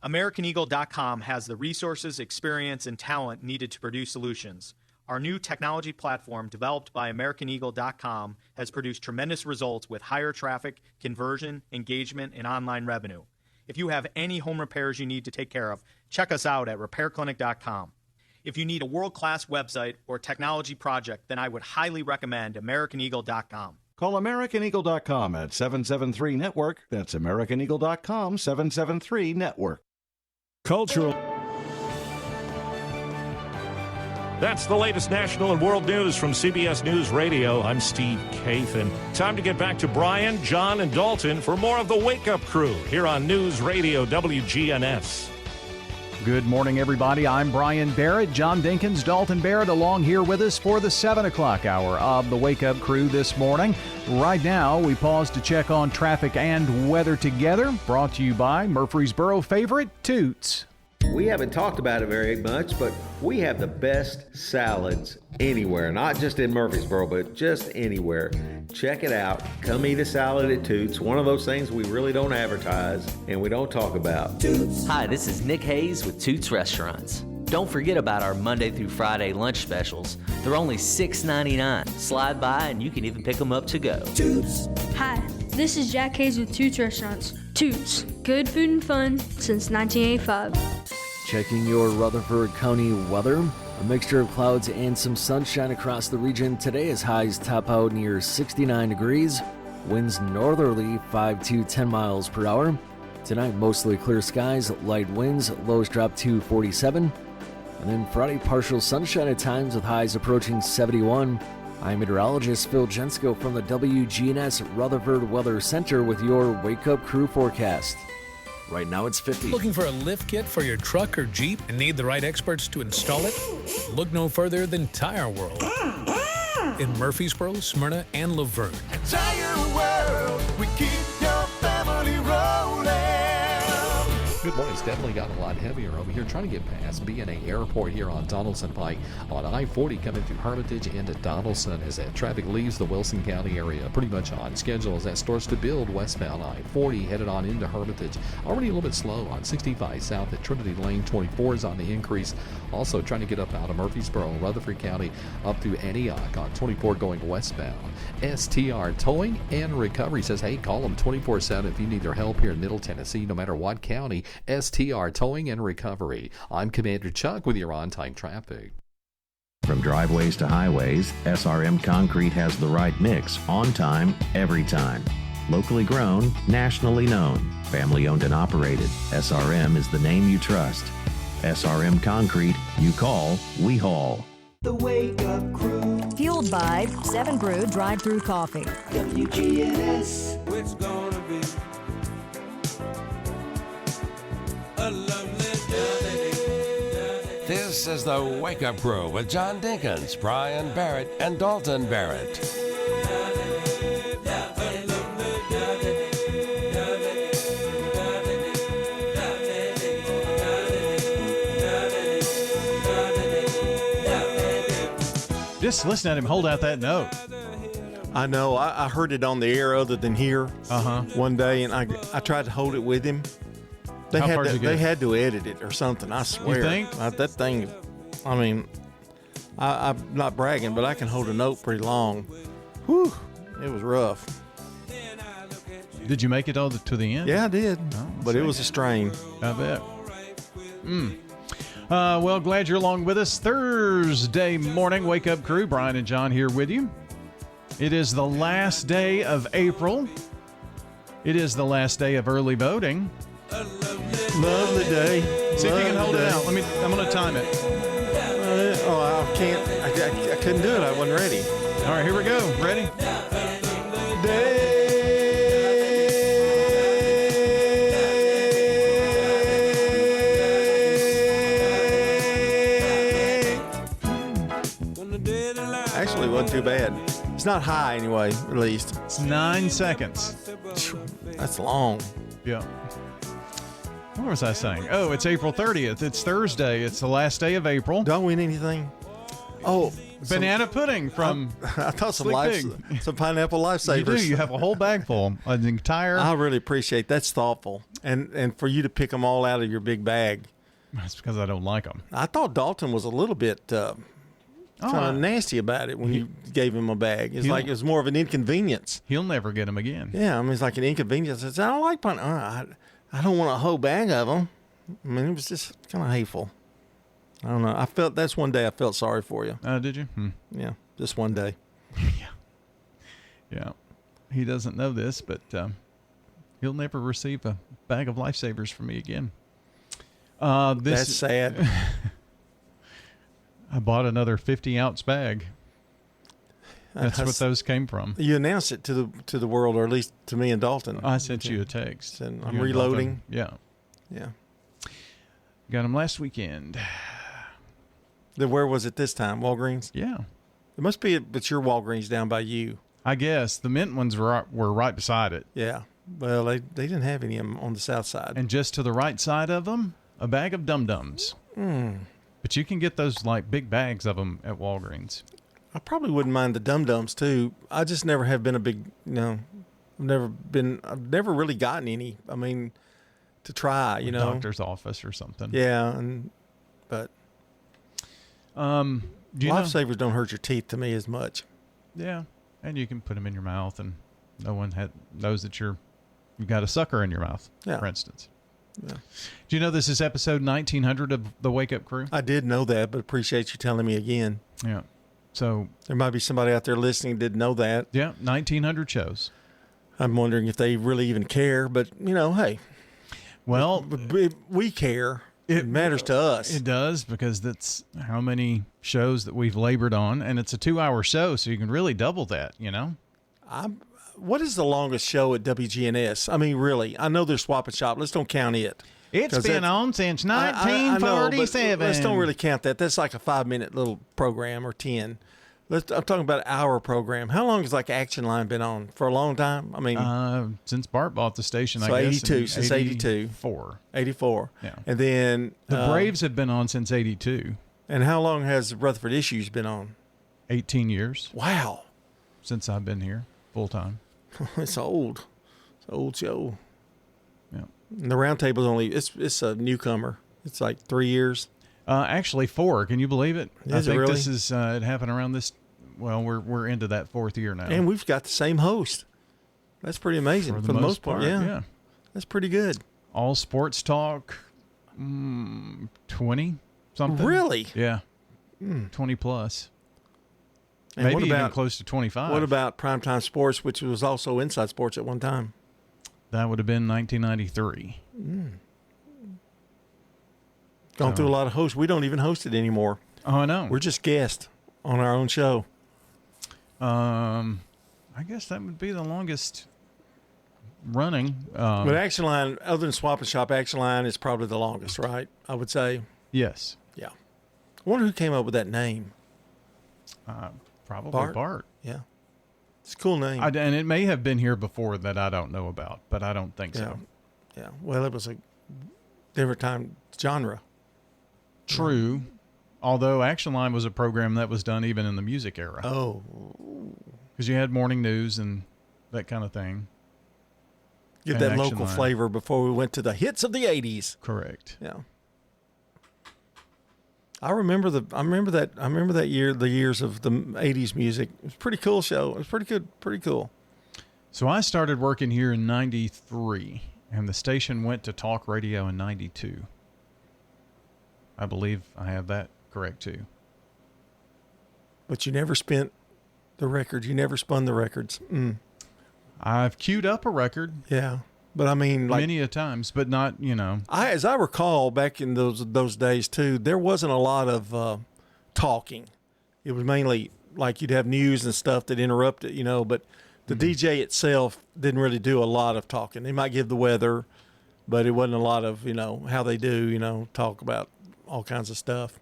AmericanEagle.com has the resources, experience, and talent needed to produce solutions. Our new technology platform, developed by AmericanEagle.com, has produced tremendous results with higher traffic, conversion, engagement, and online revenue. If you have any home repairs you need to take care of, check us out at RepairClinic.com. If you need a world-class website or technology project, then I would highly recommend AmericanEagle.com. Call AmericanEagle.com at 773-NETWORK. That's AmericanEagle.com, 773-NETWORK. Cultural. That's the latest national and world news from CBS News Radio. I'm Steve Kathan. Time to get back to Brian, John, and Dalton for more of the Wake Up Crew here on News Radio WGNS. Good morning, everybody. I'm Brian Barrett. John Dinkins, Dalton Barrett along here with us for the 7 o'clock hour of the Wake Up Crew this morning. Right now, we pause to check on traffic and weather together. Brought to you by Murfreesboro favorite Toots. We haven't talked about it very much, but we have the best salads anywhere, not just in Murfreesboro, but just anywhere. Check it out. Come eat a salad at Toots. One of those things we really don't advertise and we don't talk about. Toots. Hi, this is Nick Hayes with Toots Restaurants. Don't forget about our Monday through Friday lunch specials. They're only $6.99. Slide by and you can even pick them up to go. Toots. Hi, this is Jack Hayes with Toots Restaurants. Toots, good food and fun since 1985. Checking your Rutherford County weather. A mixture of clouds and some sunshine across the region today as highs top out near 69 degrees. Winds northerly 5 to 10 miles per hour. Tonight, mostly clear skies, light winds, lows drop to 47. And then Friday, partial sunshine at times with highs approaching 71. I'm meteorologist Phil Jensko from the WGNS Rutherford Weather Center with your Wake Up Crew forecast. Right now it's $50. Looking for a lift kit for your truck or Jeep and need the right experts to install it? Look no further than Tire World in Murfreesboro, Smyrna, and Laverne. Tire World, we keep your family rolling. Good morning. It's definitely gotten a lot heavier over here. Trying to get past BNA Airport here on Donaldson Pike on I-40 coming through Hermitage into Donaldson as that traffic leaves the Wilson County area. Pretty much on schedule as that starts to build westbound I-40 headed on into Hermitage. Already a little bit slow on 65 south at Trinity Lane. 24 is on the increase. Also trying to get up out of Murfreesboro, Rutherford County up through Antioch on 24 going westbound. STR Towing and Recovery says, hey, call them 24/7 if you need their help here in Middle Tennessee, no matter what county. STR Towing and Recovery. I'm Commander Chuck with your on-time traffic. From driveways to highways, SRM Concrete has the right mix, on time, every time. Locally grown, nationally known, family owned and operated. SRM is the name you trust. SRM Concrete, you call, we haul. The Wake Up Crew. Fueled by 7 Brew Drive-Thru Coffee. WGNS. It's gonna be a lovely day. This is the Wake Up Crew with John Dinkins, Brian Barrett, and Dalton Barrett. Just listen at him hold out that note. I know. I heard it on the air other than here one day, and I tried to hold it with him. They had to edit it or something, I swear. You think? That thing, I mean, I'm not bragging, but I can hold a note pretty long. Whew, it was rough. Did you make it all to the end? Yeah, I did, but it was a strain. I bet. Well, glad you're along with us. Thursday morning, Wake Up Crew. Brian and John here with you. It is the last day of April. It is the last day of early voting. Lovely day. See if you can hold it out. I'm going to time it. I can't. I couldn't do it. I wasn't ready. All right, here we go. Ready? Actually, it wasn't too bad. It's not high anyway, at least. It's 9 seconds. That's long. Yeah. What was I saying? Oh, it's April 30th. It's Thursday. It's the last day of April. Don't win anything. Oh, banana pudding from I thought some pineapple lifesavers. You do. You have a whole bag full. An entire. I really appreciate that's thoughtful, and for you to pick them all out of your big bag. That's because I don't like them. I thought Dalton was a little bit kind of nasty about it when you gave him a bag. It's like it was more of an inconvenience. He'll never get them again. Yeah, I mean it's like an inconvenience. I don't like pineapple. I don't want a whole bag of them. I mean, it was just kind of hateful. I don't know. That's one day I felt sorry for you. Did you? Yeah, just one day. Yeah. He doesn't know this, but he'll never receive a bag of Lifesavers from me again. That's sad. I bought another 50-ounce bag. That's what those came from. You announced it to the world, or at least to me and Dalton. I sent you a text. And I'm reloading. Yeah. Got them last weekend. Where was it this time? Walgreens? Yeah. It must be it's your Walgreens down by you. I guess. The mint ones were right beside it. Yeah. Well, they didn't have any of them on the south side. And just to the right side of them, a bag of Dum-Dums. But you can get those like big bags of them at Walgreens. I probably wouldn't mind the Dum-Dums too. I just never have been a big, I've never really gotten any. I mean, to try, doctor's office or something. Yeah, but Lifesavers don't hurt your teeth to me as much. Yeah, and you can put them in your mouth, and no one knows that you've got a sucker in your mouth. Yeah. For instance. Yeah. Do you know this is episode 1900 of the Wake Up Crew? I did know that, but appreciate you telling me again. Yeah. So there might be somebody out there listening that didn't know that. Yeah, 1900 shows. I'm wondering if they really even care, but hey. Well, we care. It matters to us. It does, because that's how many shows that we've labored on, and it's a 2-hour show, so you can really double that, what is the longest show at WGNS? I mean, really, I know there's Swap and Shop. Let's don't count it. It's been on since 1947. I know, but let's don't really count that. That's like a 5-minute little program or 10. I'm talking about an hour program. How long has like Action Line been on? For a long time? I mean, since Bart bought the station, so I guess. 82, since 82. 84. Yeah. And then the Braves have been on since 82. And how long has Rutherford Issues been on? 18 years. Wow. Since I've been here full time. It's old. It's an old show. Yeah. And the round table's only it's a newcomer. It's like 3 years. Actually 4. Can you believe it? I think really? this is it happened around this. Well, we're into that 4th year now. And we've got the same host. That's pretty amazing for the most part. Yeah. That's pretty good. All sports talk. 20 something. Really? Yeah. 20 plus. And maybe what about, even close to 25. What about Primetime Sports, which was also Inside Sports at one time? That would have been 1993. Gone through a lot of hosts. We don't even host it anymore. Oh, I know. We're just guests on our own show. I guess that would be the longest running. But Action Line, other than Swap and Shop, Action Line is probably the longest, right? I would say. Yes. Yeah. I wonder who came up with that name. Probably Bart. Yeah. It's a cool name. And it may have been here before that I don't know about, but I don't think so. Yeah. Well, it was a different time genre. True. Although Action Line was a program that was done even in the music era. Oh. Because you had morning news and that kind of thing. Get that local flavor before we went to the hits of the 80s. Correct. Yeah. I remember that year, the years of the 80s music. It was a pretty cool show. It was pretty good, pretty cool. So I started working here in 93, and the station went to talk radio in 92. I believe I have that correct, too. But you never spent the records. You never spun the records. I've queued up a record. Yeah. But I mean, like, many a times, but not, as I recall, back in those days too, there wasn't a lot of talking. It was mainly like you'd have news and stuff that interrupted, but the DJ itself didn't really do a lot of talking. They might give the weather, but it wasn't a lot of, how they do, talk about all kinds of stuff.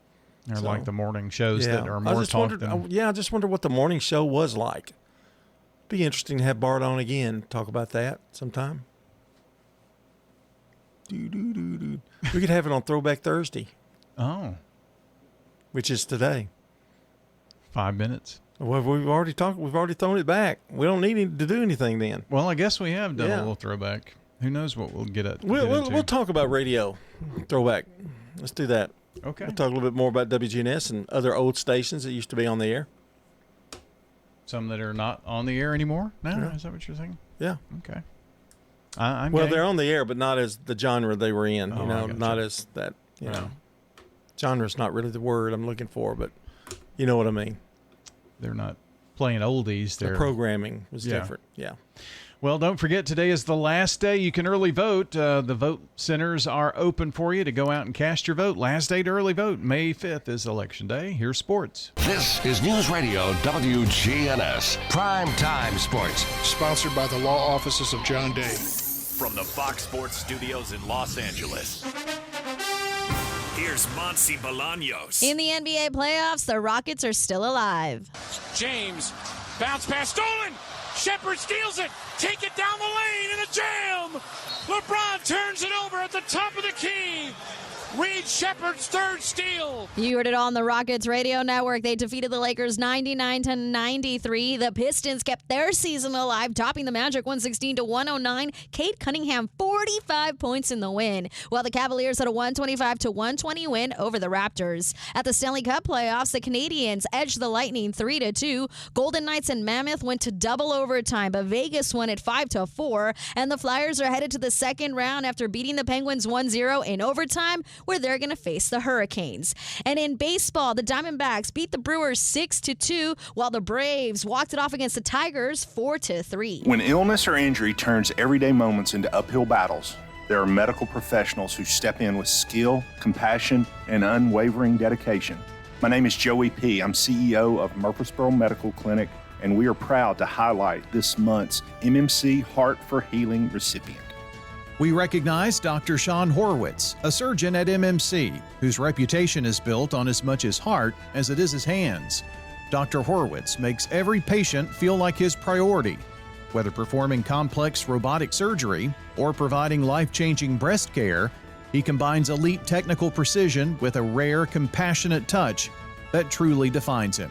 They're like the morning shows that are more talk than... I just wonder what the morning show was like. Be interesting to have Bart on again, talk about that sometime. We could have it on Throwback Thursday. Oh. Which is today. 5 minutes. Well, we've already thrown it back. We don't need to do anything then. Well, I guess we have done a little throwback. Who knows what we'll get at. We'll talk about radio throwback. Let's do that. Okay. We'll talk a little bit more about WGNS and other old stations that used to be on the air. Some that are not on the air anymore? No, Yeah. Is that what you're saying? Yeah. Okay. They're on the air, but not as the genre they were in. Oh, not as that. Genre's not really the word I'm looking for, but you know what I mean. They're not playing oldies. The programming was different. Yeah. Well, don't forget, today is the last day you can early vote. The vote centers are open for you to go out and cast your vote. Last day to early vote, May 5th is Election Day. Here's sports. This is News Radio WGNS, Prime Time Sports. Sponsored by the law offices of John Day. From the Fox Sports Studios in Los Angeles, here's Monty Bolaños. In the NBA playoffs, the Rockets are still alive. James, bounce pass, stolen! Shepard steals it, take it down the lane in a jam! LeBron turns it over at the top of the key! Reed Shepard's third steal. You heard it all on the Rockets radio network. They defeated the Lakers 99-93. The Pistons kept their season alive, topping the Magic 116-109. Cade Cunningham 45 points in the win, while the Cavaliers had a 125-120 win over the Raptors. At the Stanley Cup playoffs, the Canadiens edged the Lightning 3-2. Golden Knights and Mammoth went to double overtime, but Vegas won at 5-4. And the Flyers are headed to the second round after beating the Penguins 1-0 in overtime, where they're going to face the Hurricanes. And in baseball, the Diamondbacks beat the Brewers 6-2, while the Braves walked it off against the Tigers 4-3. When illness or injury turns everyday moments into uphill battles, there are medical professionals who step in with skill, compassion, and unwavering dedication. My name is Joey P. I'm CEO of Murfreesboro Medical Clinic and we are proud to highlight this month's MMC Heart for Healing recipient. We recognize Dr. Sean Horwitz, a surgeon at MMC, whose reputation is built on as much his heart as it is his hands. Dr. Horwitz makes every patient feel like his priority. Whether performing complex robotic surgery or providing life-changing breast care, he combines elite technical precision with a rare, compassionate touch that truly defines him.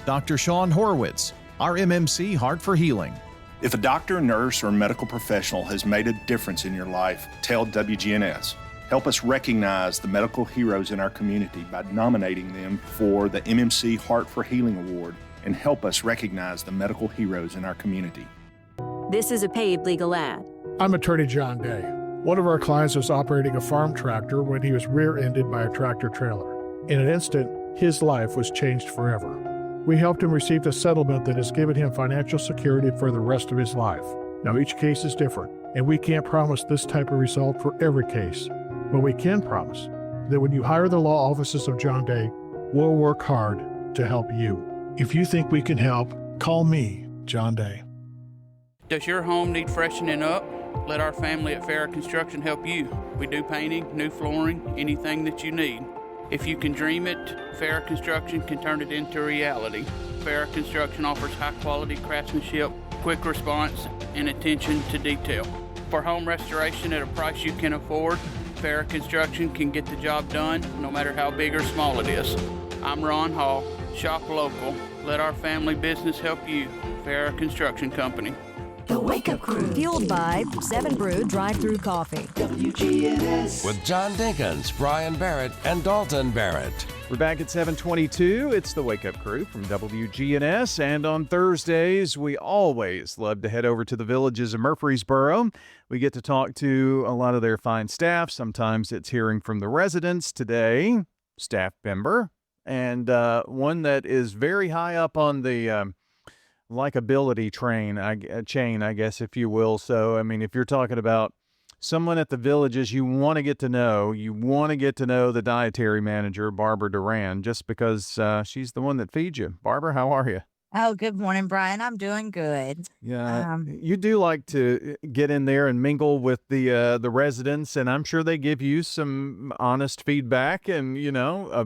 Dr. Sean Horwitz, our MMC Heart for Healing. If a doctor, nurse, or medical professional has made a difference in your life, tell WGNS. Help us recognize the medical heroes in our community by nominating them for the MMC Heart for Healing Award, and help us recognize the medical heroes in our community. This is a paid legal ad. I'm attorney John Day. One of our clients was operating a farm tractor when he was rear-ended by a tractor trailer. In an instant, his life was changed forever. We helped him receive a settlement that has given him financial security for the rest of his life. Now, each case is different, and we can't promise this type of result for every case. But we can promise that when you hire the law offices of John Day, we'll work hard to help you. If you think we can help, call me, John Day. Does your home need freshening up? Let our family at Farrah Construction help you. We do painting, new flooring, anything that you need. If you can dream it, Farrah Construction can turn it into reality. Farrah Construction offers high-quality craftsmanship, quick response, and attention to detail. For home restoration at a price you can afford, Farrah Construction can get the job done no matter how big or small it is. I'm Ron Hall. Shop local. Let our family business help you. Farrah Construction Company. The Wake Up Crew. Fueled by 7 Brew Drive-Thru Coffee. WGNS. With John Dinkins, Brian Barrett, and Dalton Barrett. We're back at 7:22. It's the Wake Up Crew from WGNS. And on Thursdays, we always love to head over to the Villages of Murfreesboro. We get to talk to a lot of their fine staff. Sometimes it's hearing from the residents. Today, staff member, and one that is very high up on the likability chain, I guess, if you will. So, I mean, if you're talking about someone at the Villages you want to get to know, the dietary manager, Barbara Duran, just because she's the one that feeds you. Barbara, how are you? Oh, good morning, Brian. I'm doing good. Yeah, you do like to get in there and mingle with the residents, and I'm sure they give you some honest feedback, and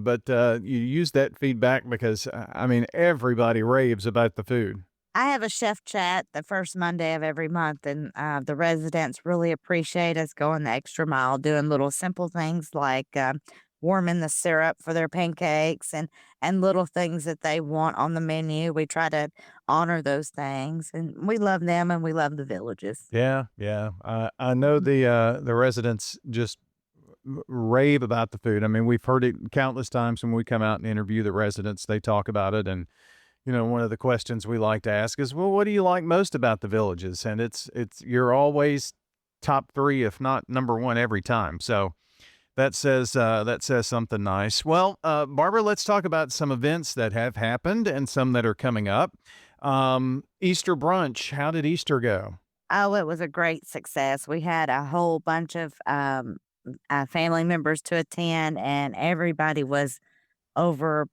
but you use that feedback because I mean everybody raves about the food. I have a chef chat the first Monday of every month, and the residents really appreciate us going the extra mile, doing little simple things like warming the syrup for their pancakes and little things that they want on the menu. We try to honor those things, and we love them and we love the Villages. Yeah. I know the residents just rave about the food. I mean, we've heard it countless times when we come out and interview the residents. They talk about it, and one of the questions we like to ask is, well, what do you like most about the Villages? And it's you're always top 3, if not number 1 every time. So that says something nice. Well, Barbara, let's talk about some events that have happened and some that are coming up. Easter brunch. How did Easter go? Oh, it was a great success. We had a whole bunch of family members to attend, and everybody was over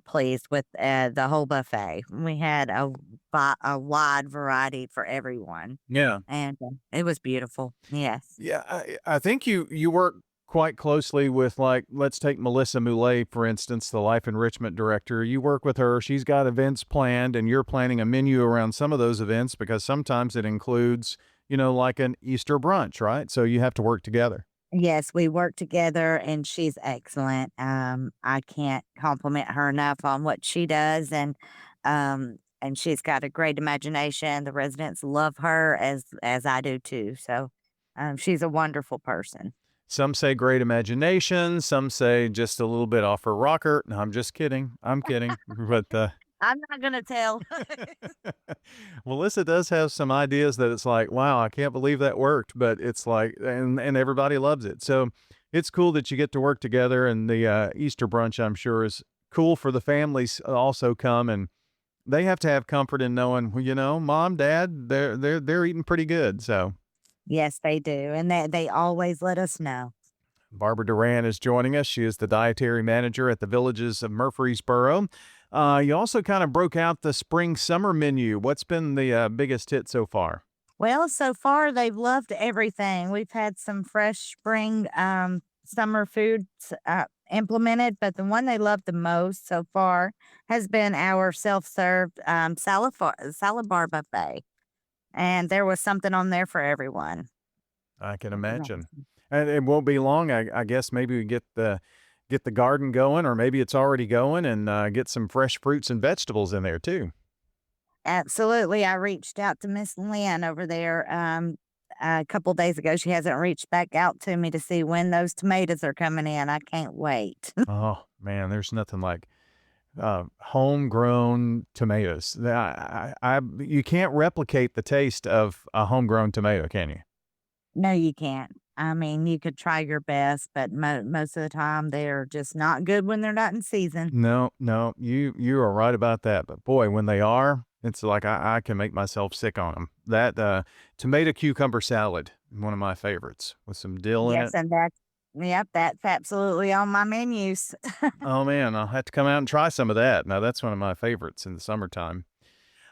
pleased with the whole buffet. We had a wide variety for everyone. Yeah. And it was beautiful. Yes. Yeah. I think you work quite closely with, like, let's take Melissa Moulet, for instance, the Life Enrichment Director. You work with her. She's got events planned, and you're planning a menu around some of those events because sometimes it includes, like an Easter brunch, right? So you have to work together. Yes, we work together, and she's excellent. I can't compliment her enough on what she does, and she's got a great imagination. The residents love her as I do too. So, she's a wonderful person. Some say great imagination. Some say just a little bit off her rocker. No, I'm just kidding. I'm kidding. But I'm not going to tell. Melissa does have some ideas that it's like, wow, I can't believe that worked. But it's like, and everybody loves it. So it's cool that you get to work together. And the Easter brunch, I'm sure, is cool for the families also come. And they have to have comfort in knowing, Mom, Dad, they're eating pretty good. So. Yes, they do. And they always let us know. Barbara Duran is joining us. She is the dietary manager at the Villages of Murfreesboro. You also kind of broke out the spring-summer menu. What's been the biggest hit so far? Well, so far they've loved everything. We've had some fresh spring summer foods implemented, but the one they love the most so far has been our self-serve salad bar buffet. And there was something on there for everyone. I can imagine. And it won't be long. I guess maybe we get the garden going, or maybe it's already going, and get some fresh fruits and vegetables in there too. Absolutely. I reached out to Miss Lynn over there a couple days ago. She hasn't reached back out to me to see when those tomatoes are coming in. I can't wait. Oh man, there's nothing like homegrown tomatoes. You can't replicate the taste of a homegrown tomato, can you? No, you can't. I mean, you could try your best, but most of the time they're just not good when they're not in season. No, you are right about that. But boy, when they are, it's like I can make myself sick on them. That tomato cucumber salad, one of my favorites, with some dill in it. Yes, and that's absolutely on my menus. Oh man, I'll have to come out and try some of that. Now that's one of my favorites in the summertime.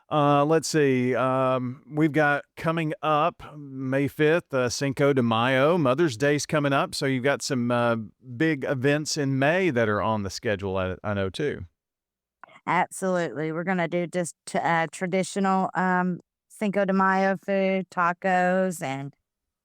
Let's see. We've got coming up May 5th, Cinco de Mayo. Mother's Day's coming up, so you've got some big events in May that are on the schedule, I know too. Absolutely. We're going to do just traditional Cinco de Mayo food, tacos and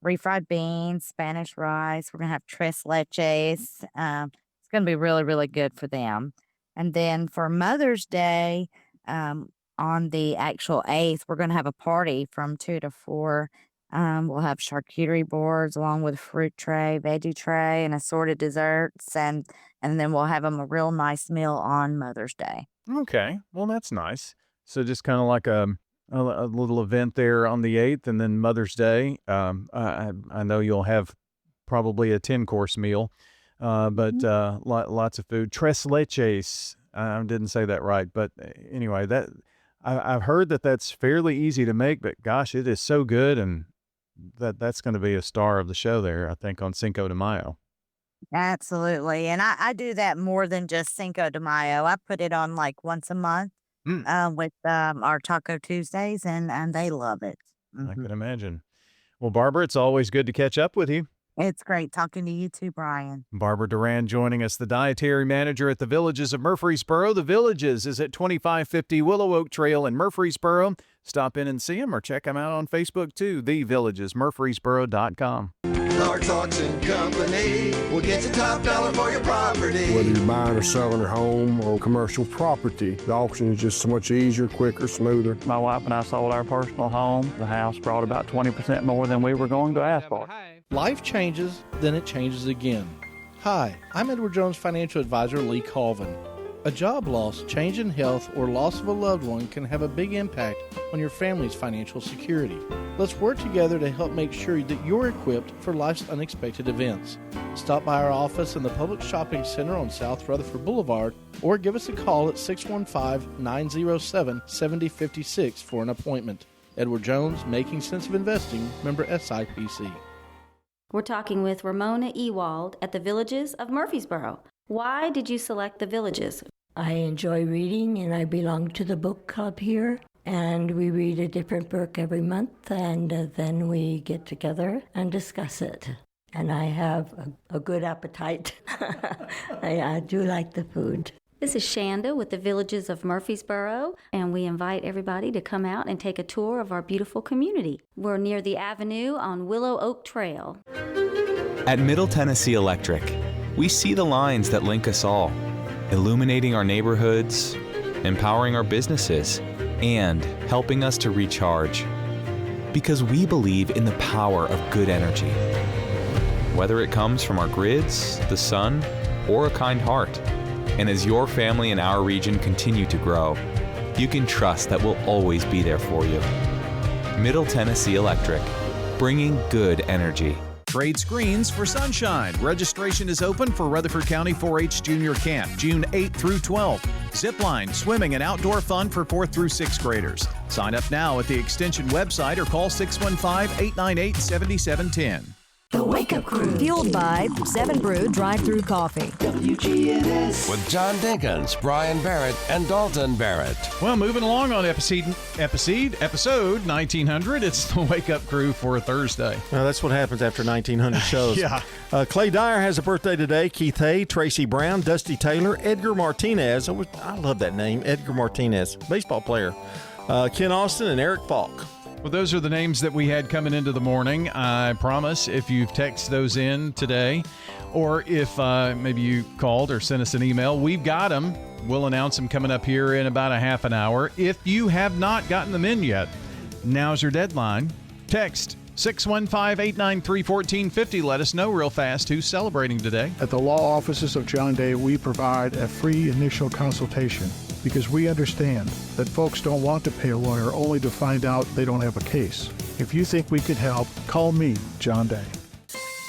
refried beans, Spanish rice. We're going to have tres leches. It's going to be really, really good for them. And then for Mother's Day, on the actual 8th, we're going to have a party from 2 to 4. We'll have charcuterie boards along with fruit tray, veggie tray, and assorted desserts. And then we'll have them a real nice meal on Mother's Day. Okay. Well, that's nice. So just kind of like a little event there on the 8th, and then Mother's Day. I know you'll have probably a 10-course meal, but lots of food. Tres leches. I didn't say that right, but anyway, I've heard that's fairly easy to make, but gosh, it is so good, and that's going to be a star of the show there, I think, on Cinco de Mayo. Absolutely. And I do that more than just Cinco de Mayo. I put it on like once a month with our Taco Tuesdays, and they love it. I can imagine. Well, Barbara, it's always good to catch up with you. It's great talking to you too, Brian. Barbara Duran joining us, the dietary manager at the Villages of Murfreesboro. The Villages is at 2550 Willow Oak Trail in Murfreesboro. Stop in and see them or check them out on Facebook too, thevillagesmurfreesboro.com. Clark's Auction Company will get you top dollar for your property. Whether you're buying or selling a home or commercial property, the auction is just so much easier, quicker, smoother. My wife and I sold our personal home. The house brought about 20% more than we were going to ask for. Life changes, then it changes again. Hi, I'm Edward Jones Financial Advisor Lee Colvin. A job loss, change in health, or loss of a loved one can have a big impact on your family's financial security. Let's work together to help make sure that you're equipped for life's unexpected events. Stop by our office in the Public Shopping Center on South Rutherford Boulevard or give us a call at 615-907-7056 for an appointment. Edward Jones, Making Sense of Investing, member SIPC. We're talking with Ramona Ewald at the Villages of Murfreesboro. Why did you select the Villages? I enjoy reading, and I belong to the book club here. And we read a different book every month, and then we get together and discuss it. And I have a good appetite. I do like the food. This is Shanda with the Villages of Murfreesboro, and we invite everybody to come out and take a tour of our beautiful community. We're near the Avenue on Willow Oak Trail. At Middle Tennessee Electric, we see the lines that link us all, illuminating our neighborhoods, empowering our businesses, and helping us to recharge. Because we believe in the power of good energy. Whether it comes from our grids, the sun, or a kind heart. And as your family and our region continue to grow, you can trust that we'll always be there for you. Middle Tennessee Electric, bringing good energy. Trade screens for sunshine. Registration is open for Rutherford County 4-H Junior Camp, June 8 through 12. Zipline, swimming, and outdoor fun for 4th through 6th graders. Sign up now at the Extension website or call 615-898-7710. The Wake Up Crew. Fueled by 7 Brew Drive-Thru Coffee. WGNS. With John Dinkins, Brian Barrett, and Dalton Barrett. Well, moving along on episode 1900, it's the Wake Up Crew for Thursday. Well, that's what happens after 1900 shows. Yeah. Clay Dyer has a birthday today. Keith Hay, Tracy Brown, Dusty Taylor, Edgar Martinez. I love that name, Edgar Martinez, baseball player. Ken Austin and Eric Falk. Well, those are the names that we had coming into the morning. I promise if you've texted those in today, or if maybe you called or sent us an email, we've got them. We'll announce them coming up here in about a half an hour. If you have not gotten them in yet, now's your deadline. Text 615-893-1450. Let us know real fast who's celebrating today. At the law offices of John Day, we provide a free initial consultation because we understand that folks don't want to pay a lawyer only to find out they don't have a case. If you think we could help, call me, John Day.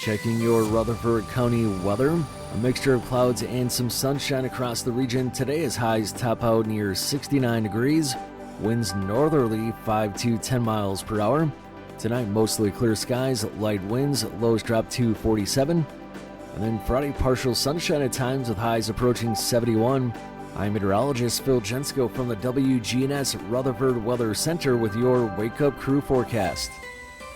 Checking your Rutherford County weather. A mixture of clouds and some sunshine across the region. Today as highs top out near 69 degrees. Winds northerly 5 to 10 miles per hour. Tonight, mostly clear skies, light winds, lows drop to 47. And then Friday, partial sunshine at times with highs approaching 71. I'm meteorologist Phil Jensko from the WGNS Rutherford Weather Center with your Wake Up Crew forecast.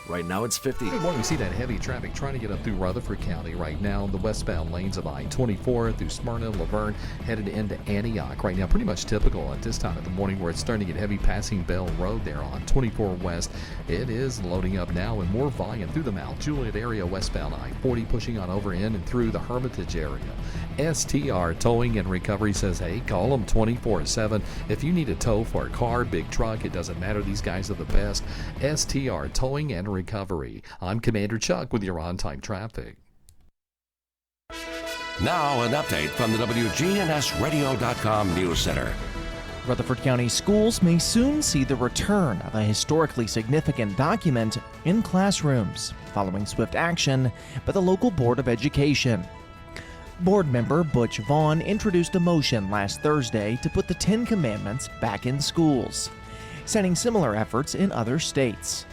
Right now it's 50. Good morning. We see that heavy traffic trying to get up through Rutherford County right now. The westbound lanes of I-24 through Smyrna, Laverne, headed into Antioch. Right now, pretty much typical at this time of the morning where it's starting to get heavy passing Bell Road there on 24 West. It is loading up now and more volume through the Mount Juliet area, westbound I-40 pushing on over in and through the Hermitage area. STR Towing and Recovery says, hey, call them 24/7. If you need a tow for a car, big truck, it doesn't matter. These guys are the best. STR Towing and Recovery. I'm Commander Chuck with your on-time traffic. Now an update from the WGNSradio.com News Center. Rutherford County schools may soon see the return of a historically significant document in classrooms, following swift action by the local Board of Education. Board member Butch Vaughn introduced a motion last Thursday to put the 10 Commandments back in schools, citing similar efforts in other states.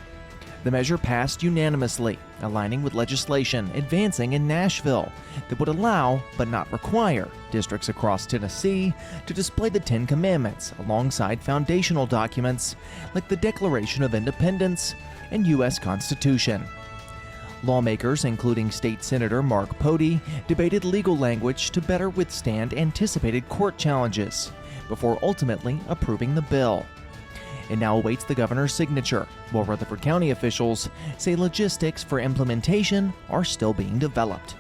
The measure passed unanimously, aligning with legislation advancing in Nashville that would allow, but not require, districts across Tennessee to display the 10 Commandments alongside foundational documents like the Declaration of Independence and U.S. Constitution. Lawmakers, including State Senator Mark Pody, debated legal language to better withstand anticipated court challenges before ultimately approving the bill. It now awaits the governor's signature, while Rutherford County officials say logistics for implementation are still being developed.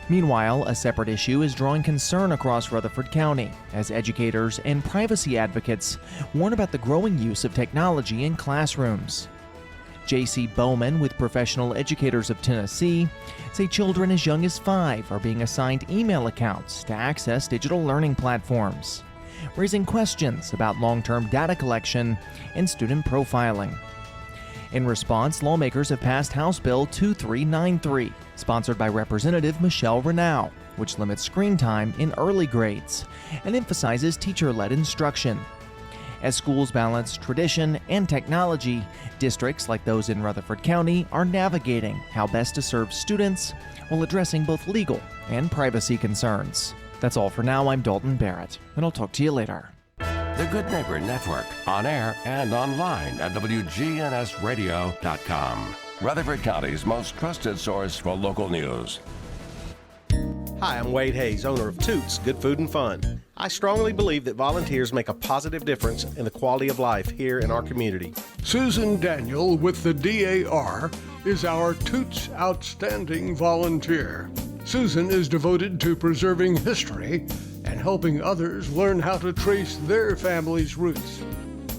Meanwhile, a separate issue is drawing concern across Rutherford County as educators and privacy advocates warn about the growing use of technology in classrooms. J.C. Bowman with Professional Educators of Tennessee say children as young as 5 are being assigned email accounts to access digital learning platforms, raising questions about long-term data collection and student profiling. In response, lawmakers have passed House Bill 2393, sponsored by Representative Michelle Reneau, which limits screen time in early grades and emphasizes teacher-led instruction. As schools balance tradition and technology, districts like those in Rutherford County are navigating how best to serve students while addressing both legal and privacy concerns. That's all for now. I'm Dalton Barrett, and I'll talk to you later. The Good Neighbor Network, on air and online at WGNSradio.com. Rutherford County's most trusted source for local news. Hi, I'm Wade Hayes, owner of Toots Good Food and Fun. I strongly believe that volunteers make a positive difference in the quality of life here in our community. Susan Daniel with the DAR is our Toots Outstanding Volunteer. Susan is devoted to preserving history and helping others learn how to trace their family's roots.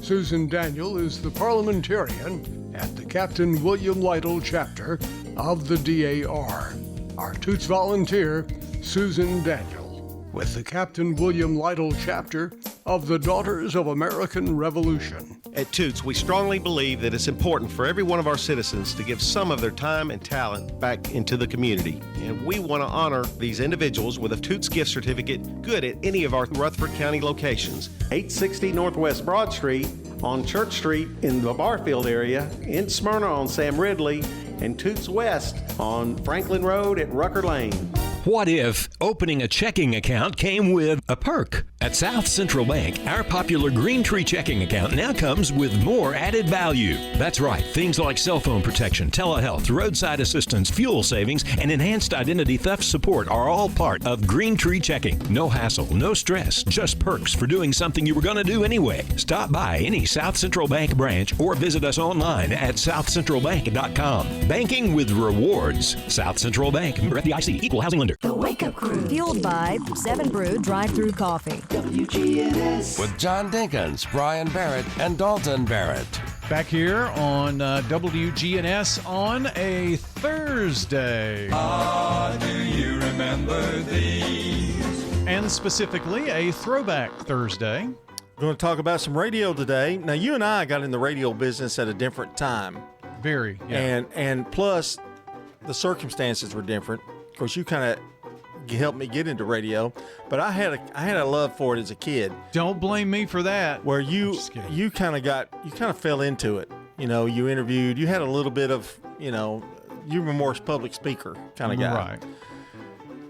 Susan Daniel is the parliamentarian at the Captain William Lytle chapter of the DAR. Our Toots volunteer, Susan Daniel, with the Captain William Lytle chapter of the Daughters of American Revolution. At Toots, we strongly believe that it's important for every one of our citizens to give some of their time and talent back into the community. And we want to honor these individuals with a Toots gift certificate good at any of our Rutherford County locations. 860 Northwest Broad Street, on Church Street in the Barfield area, in Smyrna on Sam Ridley, and Toots West on Franklin Road at Rucker Lane. What if opening a checking account came with a perk? At South Central Bank, our popular Green Tree checking account now comes with more added value. That's right, things like cell phone protection, telehealth, roadside assistance, fuel savings, and enhanced identity theft support are all part of Green Tree checking. No hassle, no stress, just perks for doing something you were going to do anyway. Stop by any South Central Bank branch or visit us online at southcentralbank.com. Banking with rewards. South Central Bank, member FDIC, equal housing lender. The Wake Up Crew. Fueled by 7 Brew Drive-Thru Coffee. WGNS. With John Dinkins, Brian Barrett, and Dalton Barrett. Back here on WGNS on a Thursday. Do you remember these? And specifically a Throwback Thursday. We're going to talk about some radio today. Now, you and I got in the radio business at a different time. Very, yeah. And plus, the circumstances were different. Of course, you kind of helped me get into radio, but I had a love for it as a kid. Don't blame me for that. Where you kind of fell into it. You know, you interviewed. You had a little bit of, you were more a public speaker kind of guy. Right.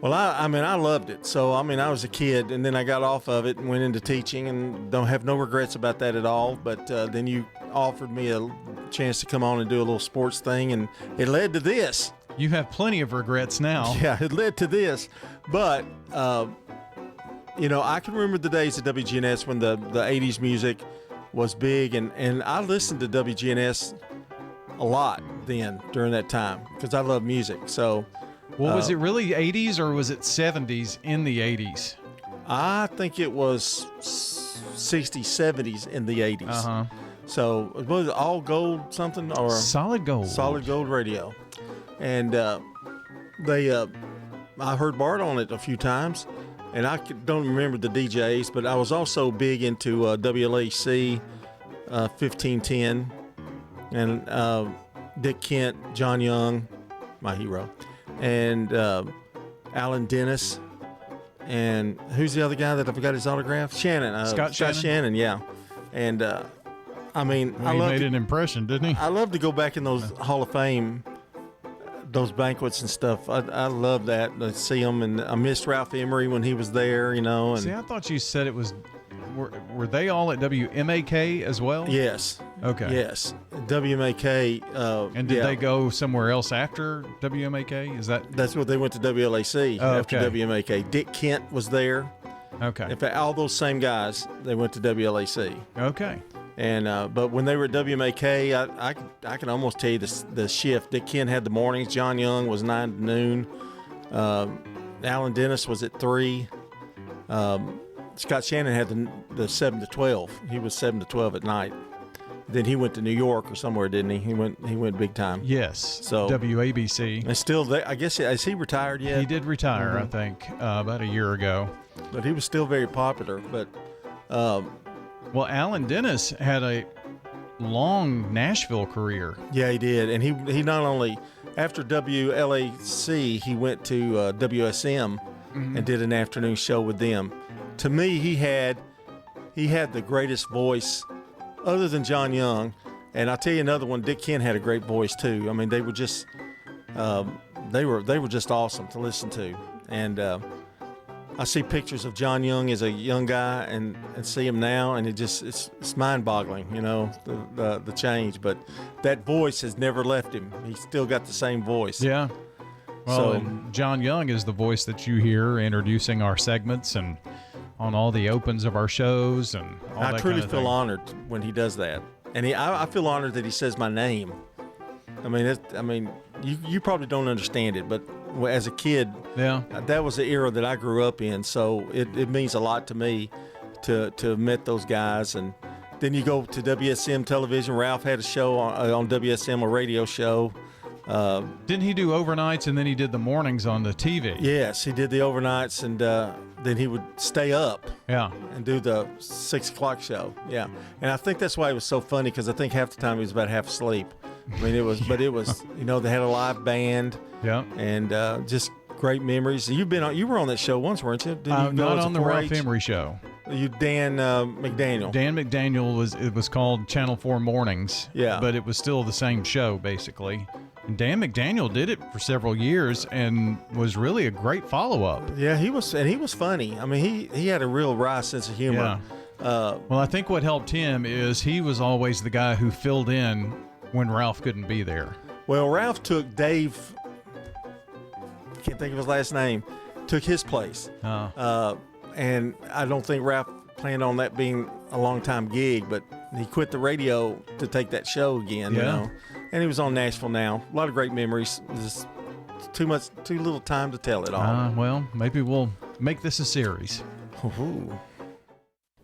Well, I mean, I loved it. So, I mean, I was a kid, and then I got off of it and went into teaching, and don't have no regrets about that at all. But then you offered me a chance to come on and do a little sports thing, and it led to this. You have plenty of regrets now. Yeah, it led to this. But, I can remember the days at WGNS when the 80s music was big, and I listened to WGNS a lot then during that time because I love music. So, well, was it really 80s or was it 70s in the 80s? I think it was 60s, 70s in the 80s. Uh-huh. So, was it all gold something or Solid Gold? Solid Gold Radio. And I heard Bart on it a few times, and I don't remember the DJs, but I was also big into WLAC 1510, and Dick Kent, John Young, my hero, and Alan Dennis, and who's the other guy that I forgot his autograph? Shannon. Scott Shannon, yeah. And I mean, well, he made an impression, didn't he? I love to go back in those Hall of Fame, those banquets and stuff. I love that. To see them, and I missed Ralph Emery when he was there, And see, I thought you said it was. Were they all at WMAK as well? Yes. Okay. Yes, WMAK. And did they go somewhere else after WMAK? Is that? That's what they went to WLAC after WMAK. Dick Kent was there. Okay. In fact, all those same guys, they went to WLAC. Okay. And but when they were at WMAK, I can almost tell you the shift. Dick Kent had the mornings. John Young was 9 to noon. Alan Dennis was at 3. Scott Shannon had the 7 to 12. He was 7 to 12 at night. Then he went to New York or somewhere, didn't he? He went big time. Yes. So WABC. And still there. I guess, is he retired yet? He did retire, I think, about a year ago. But he was still very popular. But well, Alan Dennis had a long Nashville career. Yeah, he did. And he not only, after WLAC, he went to WSM and did an afternoon show with them. To me, he had the greatest voice other than John Young. And I'll tell you another one, Dick Kent had a great voice too. I mean, they were just they were just awesome to listen to. And I see pictures of John Young as a young guy and see him now, and it's mind-boggling, the change. But that voice has never left him. He's still got the same voice. Yeah. Well, and John Young is the voice that you hear introducing our segments and on all the opens of our shows and all that. I truly kind of feel thing. honored when he does that, and I feel honored that he says my name. I mean, you probably don't understand it, but as a kid, that was the era that I grew up in. So it means a lot to me to have met those guys. And then you go to WSM television. Ralph had a show on WSM, a radio show. Didn't he do overnights and then he did the mornings on the TV? Yes, he did the overnights, and then he would stay up and do the 6 o'clock show. Yeah. And I think that's why it was so funny, because I think half the time he was about half asleep. I mean, it was they had a live band. Yeah. And just great memories. You were on that show once, weren't you? Not on the Ralph Emery show. You Dan McDaniel. Dan McDaniel was called Channel 4 Mornings. Yeah. But it was still the same show basically. And Dan McDaniel did it for several years and was really a great follow-up. Yeah, he was funny. I mean, he had a real wry sense of humor. Yeah. Well, I think what helped him is he was always the guy who filled in when Ralph couldn't be there. Well, Ralph took Dave, can't think of his last name, took his place. And I don't think Ralph planned on that being a long-time gig, but he quit the radio to take that show again, you know. And he was on Nashville Now. A lot of great memories. Just too little time to tell it all. Well, maybe we'll make this a series. Ooh.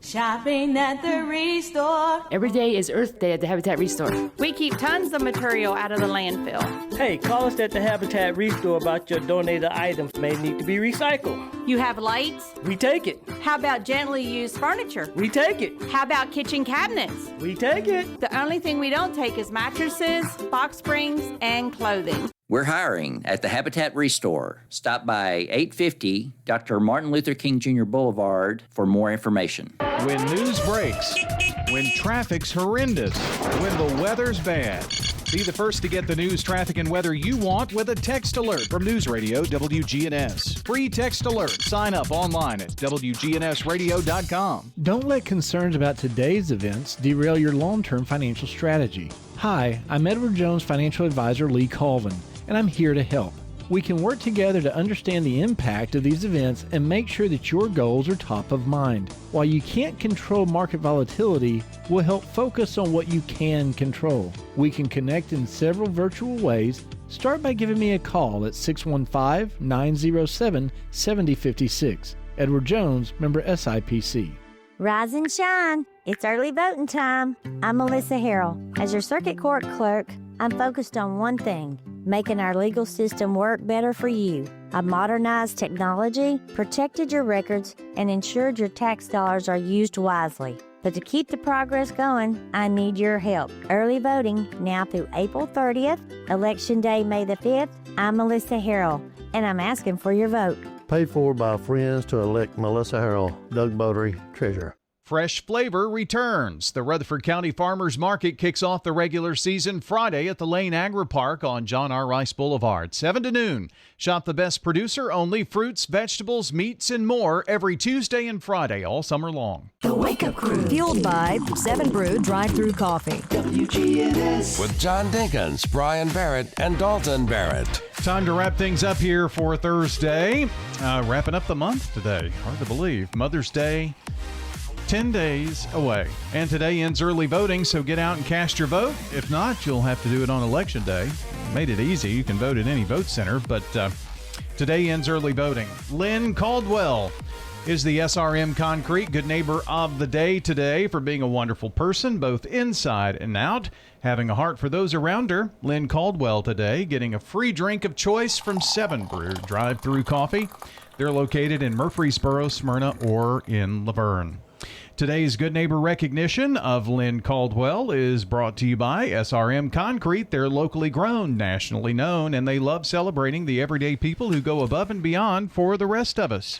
Shopping at the Restore. Every day is Earth Day at the Habitat Restore. We keep tons of material out of the landfill. Hey, call us at the Habitat Restore about your donated items may need to be recycled. You have lights? We take it. How about gently used furniture? We take it. How about kitchen cabinets? We take it. The only thing we don't take is mattresses, box springs, and clothing. We're hiring at the Habitat Restore. Stop by 850 Dr. Martin Luther King Jr. Boulevard for more information. When news breaks, when traffic's horrendous, when the weather's bad. Be the first to get the news, traffic, and weather you want with a text alert from News Radio WGNS. Free text alert. Sign up online at WGNSradio.com. Don't let concerns about today's events derail your long-term financial strategy. Hi, I'm Edward Jones financial advisor Lee Colvin, and I'm here to help. We can work together to understand the impact of these events and make sure that your goals are top of mind. While you can't control market volatility, we'll help focus on what you can control. We can connect in several virtual ways. Start by giving me a call at 615-907-7056. Edward Jones, member SIPC. Rise and shine. It's early voting time. I'm Melissa Harrell. As your circuit court clerk, I'm focused on one thing, making our legal system work better for you. I've modernized technology, protected your records, and ensured your tax dollars are used wisely. But to keep the progress going, I need your help. Early voting now through April 30th, Election Day, May the 5th. I'm Melissa Harrell, and I'm asking for your vote. Paid for by friends to elect Melissa Harrell, Doug Bodery, Treasurer. Fresh flavor returns. The Rutherford County Farmers Market kicks off the regular season Friday at the Lane Agri Park on John R. Rice Boulevard, 7 to noon. Shop the best producer, only fruits, vegetables, meats, and more every Tuesday and Friday all summer long. The Wake Up Crew. Fueled by 7 Brew Drive-Thru Coffee. WGNS. With John Dinkins, Brian Barrett, and Dalton Barrett. Time to wrap things up here for Thursday. Wrapping up the month today. Hard to believe. Mother's Day. 10 days away. And today ends early voting, so get out and cast your vote. If not, you'll have to do it on Election Day. Made it easy. You can vote at any vote center, but today ends early voting. Lynn Caldwell is the SRM Concrete Good Neighbor of the Day today for being a wonderful person, both inside and out. Having a heart for those around her. Lynn Caldwell today getting a free drink of choice from 7 Brew Drive-Thru Coffee. They're located in Murfreesboro, Smyrna, or in Laverne. Today's Good Neighbor recognition of Lynn Caldwell is brought to you by SRM Concrete. They're locally grown, nationally known, and they love celebrating the everyday people who go above and beyond for the rest of us.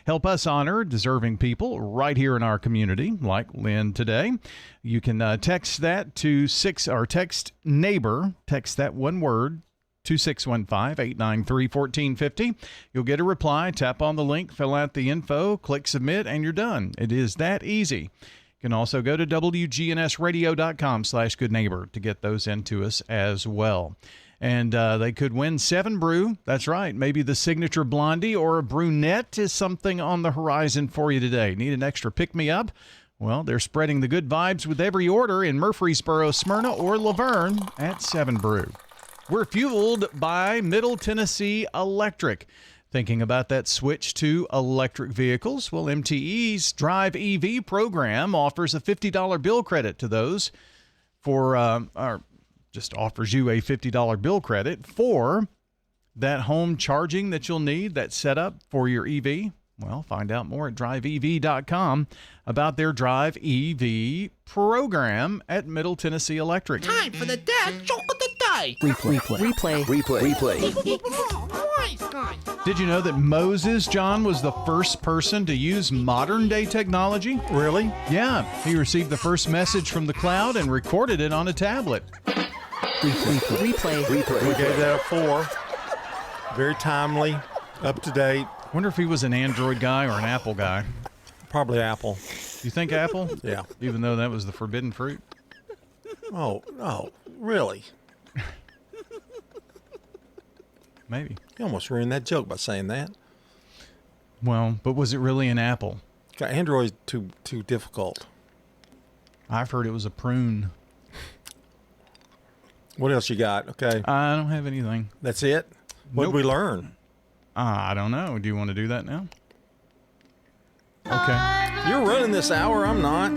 Help us honor deserving people right here in our community, like Lynn today. You can text that to text neighbor, text that one word, 2615-893-1450. You'll get a reply, tap on the link, fill out the info, click submit, and you're done. It is that easy. You can also go to WGNSradio.com/goodneighbor to get those into us as well. And they could win 7 Brew. That's right. Maybe the signature blondie or a brunette is something on the horizon for you today. Need an extra pick-me-up? Well, they're spreading the good vibes with every order in Murfreesboro, Smyrna, or Laverne at 7 Brew. We're fueled by Middle Tennessee Electric. Thinking about that switch to electric vehicles? Well, MTE's Drive EV program offers a $50 bill credit to those just offers you a $50 bill credit for that home charging that you'll need, that setup for your EV. Well, find out more at driveev.com about their Drive EV program at Middle Tennessee Electric. Time for the dad joke of the day. Replay. Did you know that Moses, John, was the first person to use modern-day technology? Really? Yeah. He received the first message from the cloud and recorded it on a tablet. Replay. We gave that a 4. Very timely, up to date. Wonder if he was an Android guy or an Apple guy. Probably Apple. You think Apple? Yeah. Even though that was the forbidden fruit? Oh, really? Maybe. You almost ruined that joke by saying that. Well, but was it really an apple? Android's too difficult. I've heard it was a prune. What else you got? Okay. I don't have anything. That's it? What did we learn? I don't know. Do you want to do that now? Okay. You're running this hour. I'm not.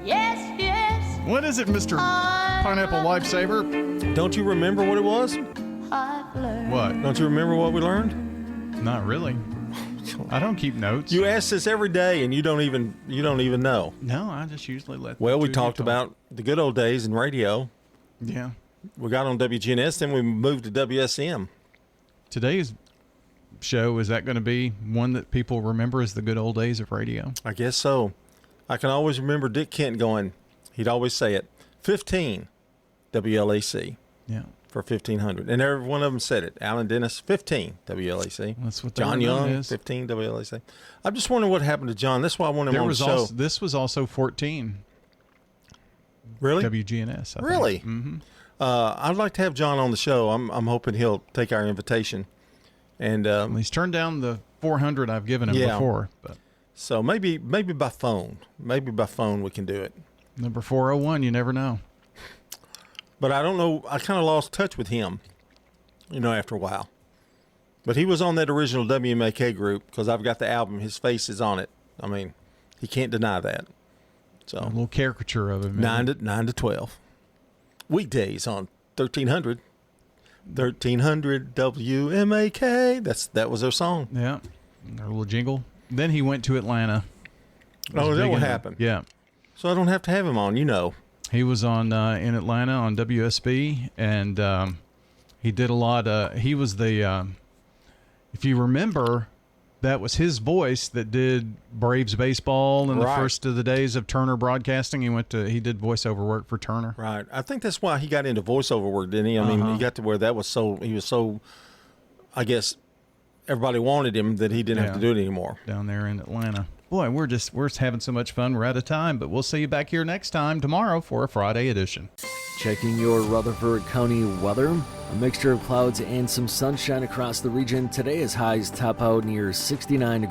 Yes, yes. What is it, Mr. Pineapple Lifesaver? Don't you remember what it was? What? Don't you remember what we learned? Not really. I don't keep notes. You ask this every day, and you don't even know. No, I just usually let. Well, we talked about the good old days in radio. Yeah. We got on WGNS, then we moved to WSM. Today's show, is that going to be one that people remember as the good old days of radio? I guess so. I can always remember Dick Kent going, he'd always say it, 15 WLAC. Yeah. For 1500. And every one of them said it. Alan Dennis, 15 WLAC. That's what John Young, is. 15 WLAC. I'm just wondering what happened to John. That's why I wanted him on the show. This was also 14. Really? WGNS. Really? Mm-hmm. I'd like to have John on the show. I'm hoping he'll take our invitation. And he's turned down the 400 I've given him before. But. So maybe by phone. Maybe by phone we can do it. Number 401, you never know. But I don't know. I kind of lost touch with him, after a while. But he was on that original WMAK group because I've got the album. His face is on it. I mean, he can't deny that. So a little caricature of him. 9 to 12. Weekdays on 1300. 1300 WMAK. That was their song. Yeah. Their little jingle. Then he went to Atlanta. Oh, is that what happened? Yeah. So I don't have to have him on, He was on in Atlanta on WSB, and he did a lot. He was the, if you remember, that was his voice that did Braves baseball in the first of the days of Turner Broadcasting. He did voiceover work for Turner. Right. I think that's why he got into voiceover work, didn't he? I mean, he got to where he was so, I guess, everybody wanted him that he didn't have to do it anymore. Down there in Atlanta. Boy, we're having so much fun. We're out of time, but we'll see you back here next time tomorrow for a Friday edition. Checking your Rutherford County weather. A mixture of clouds and some sunshine across the region. Today is highs top out near 69 degrees.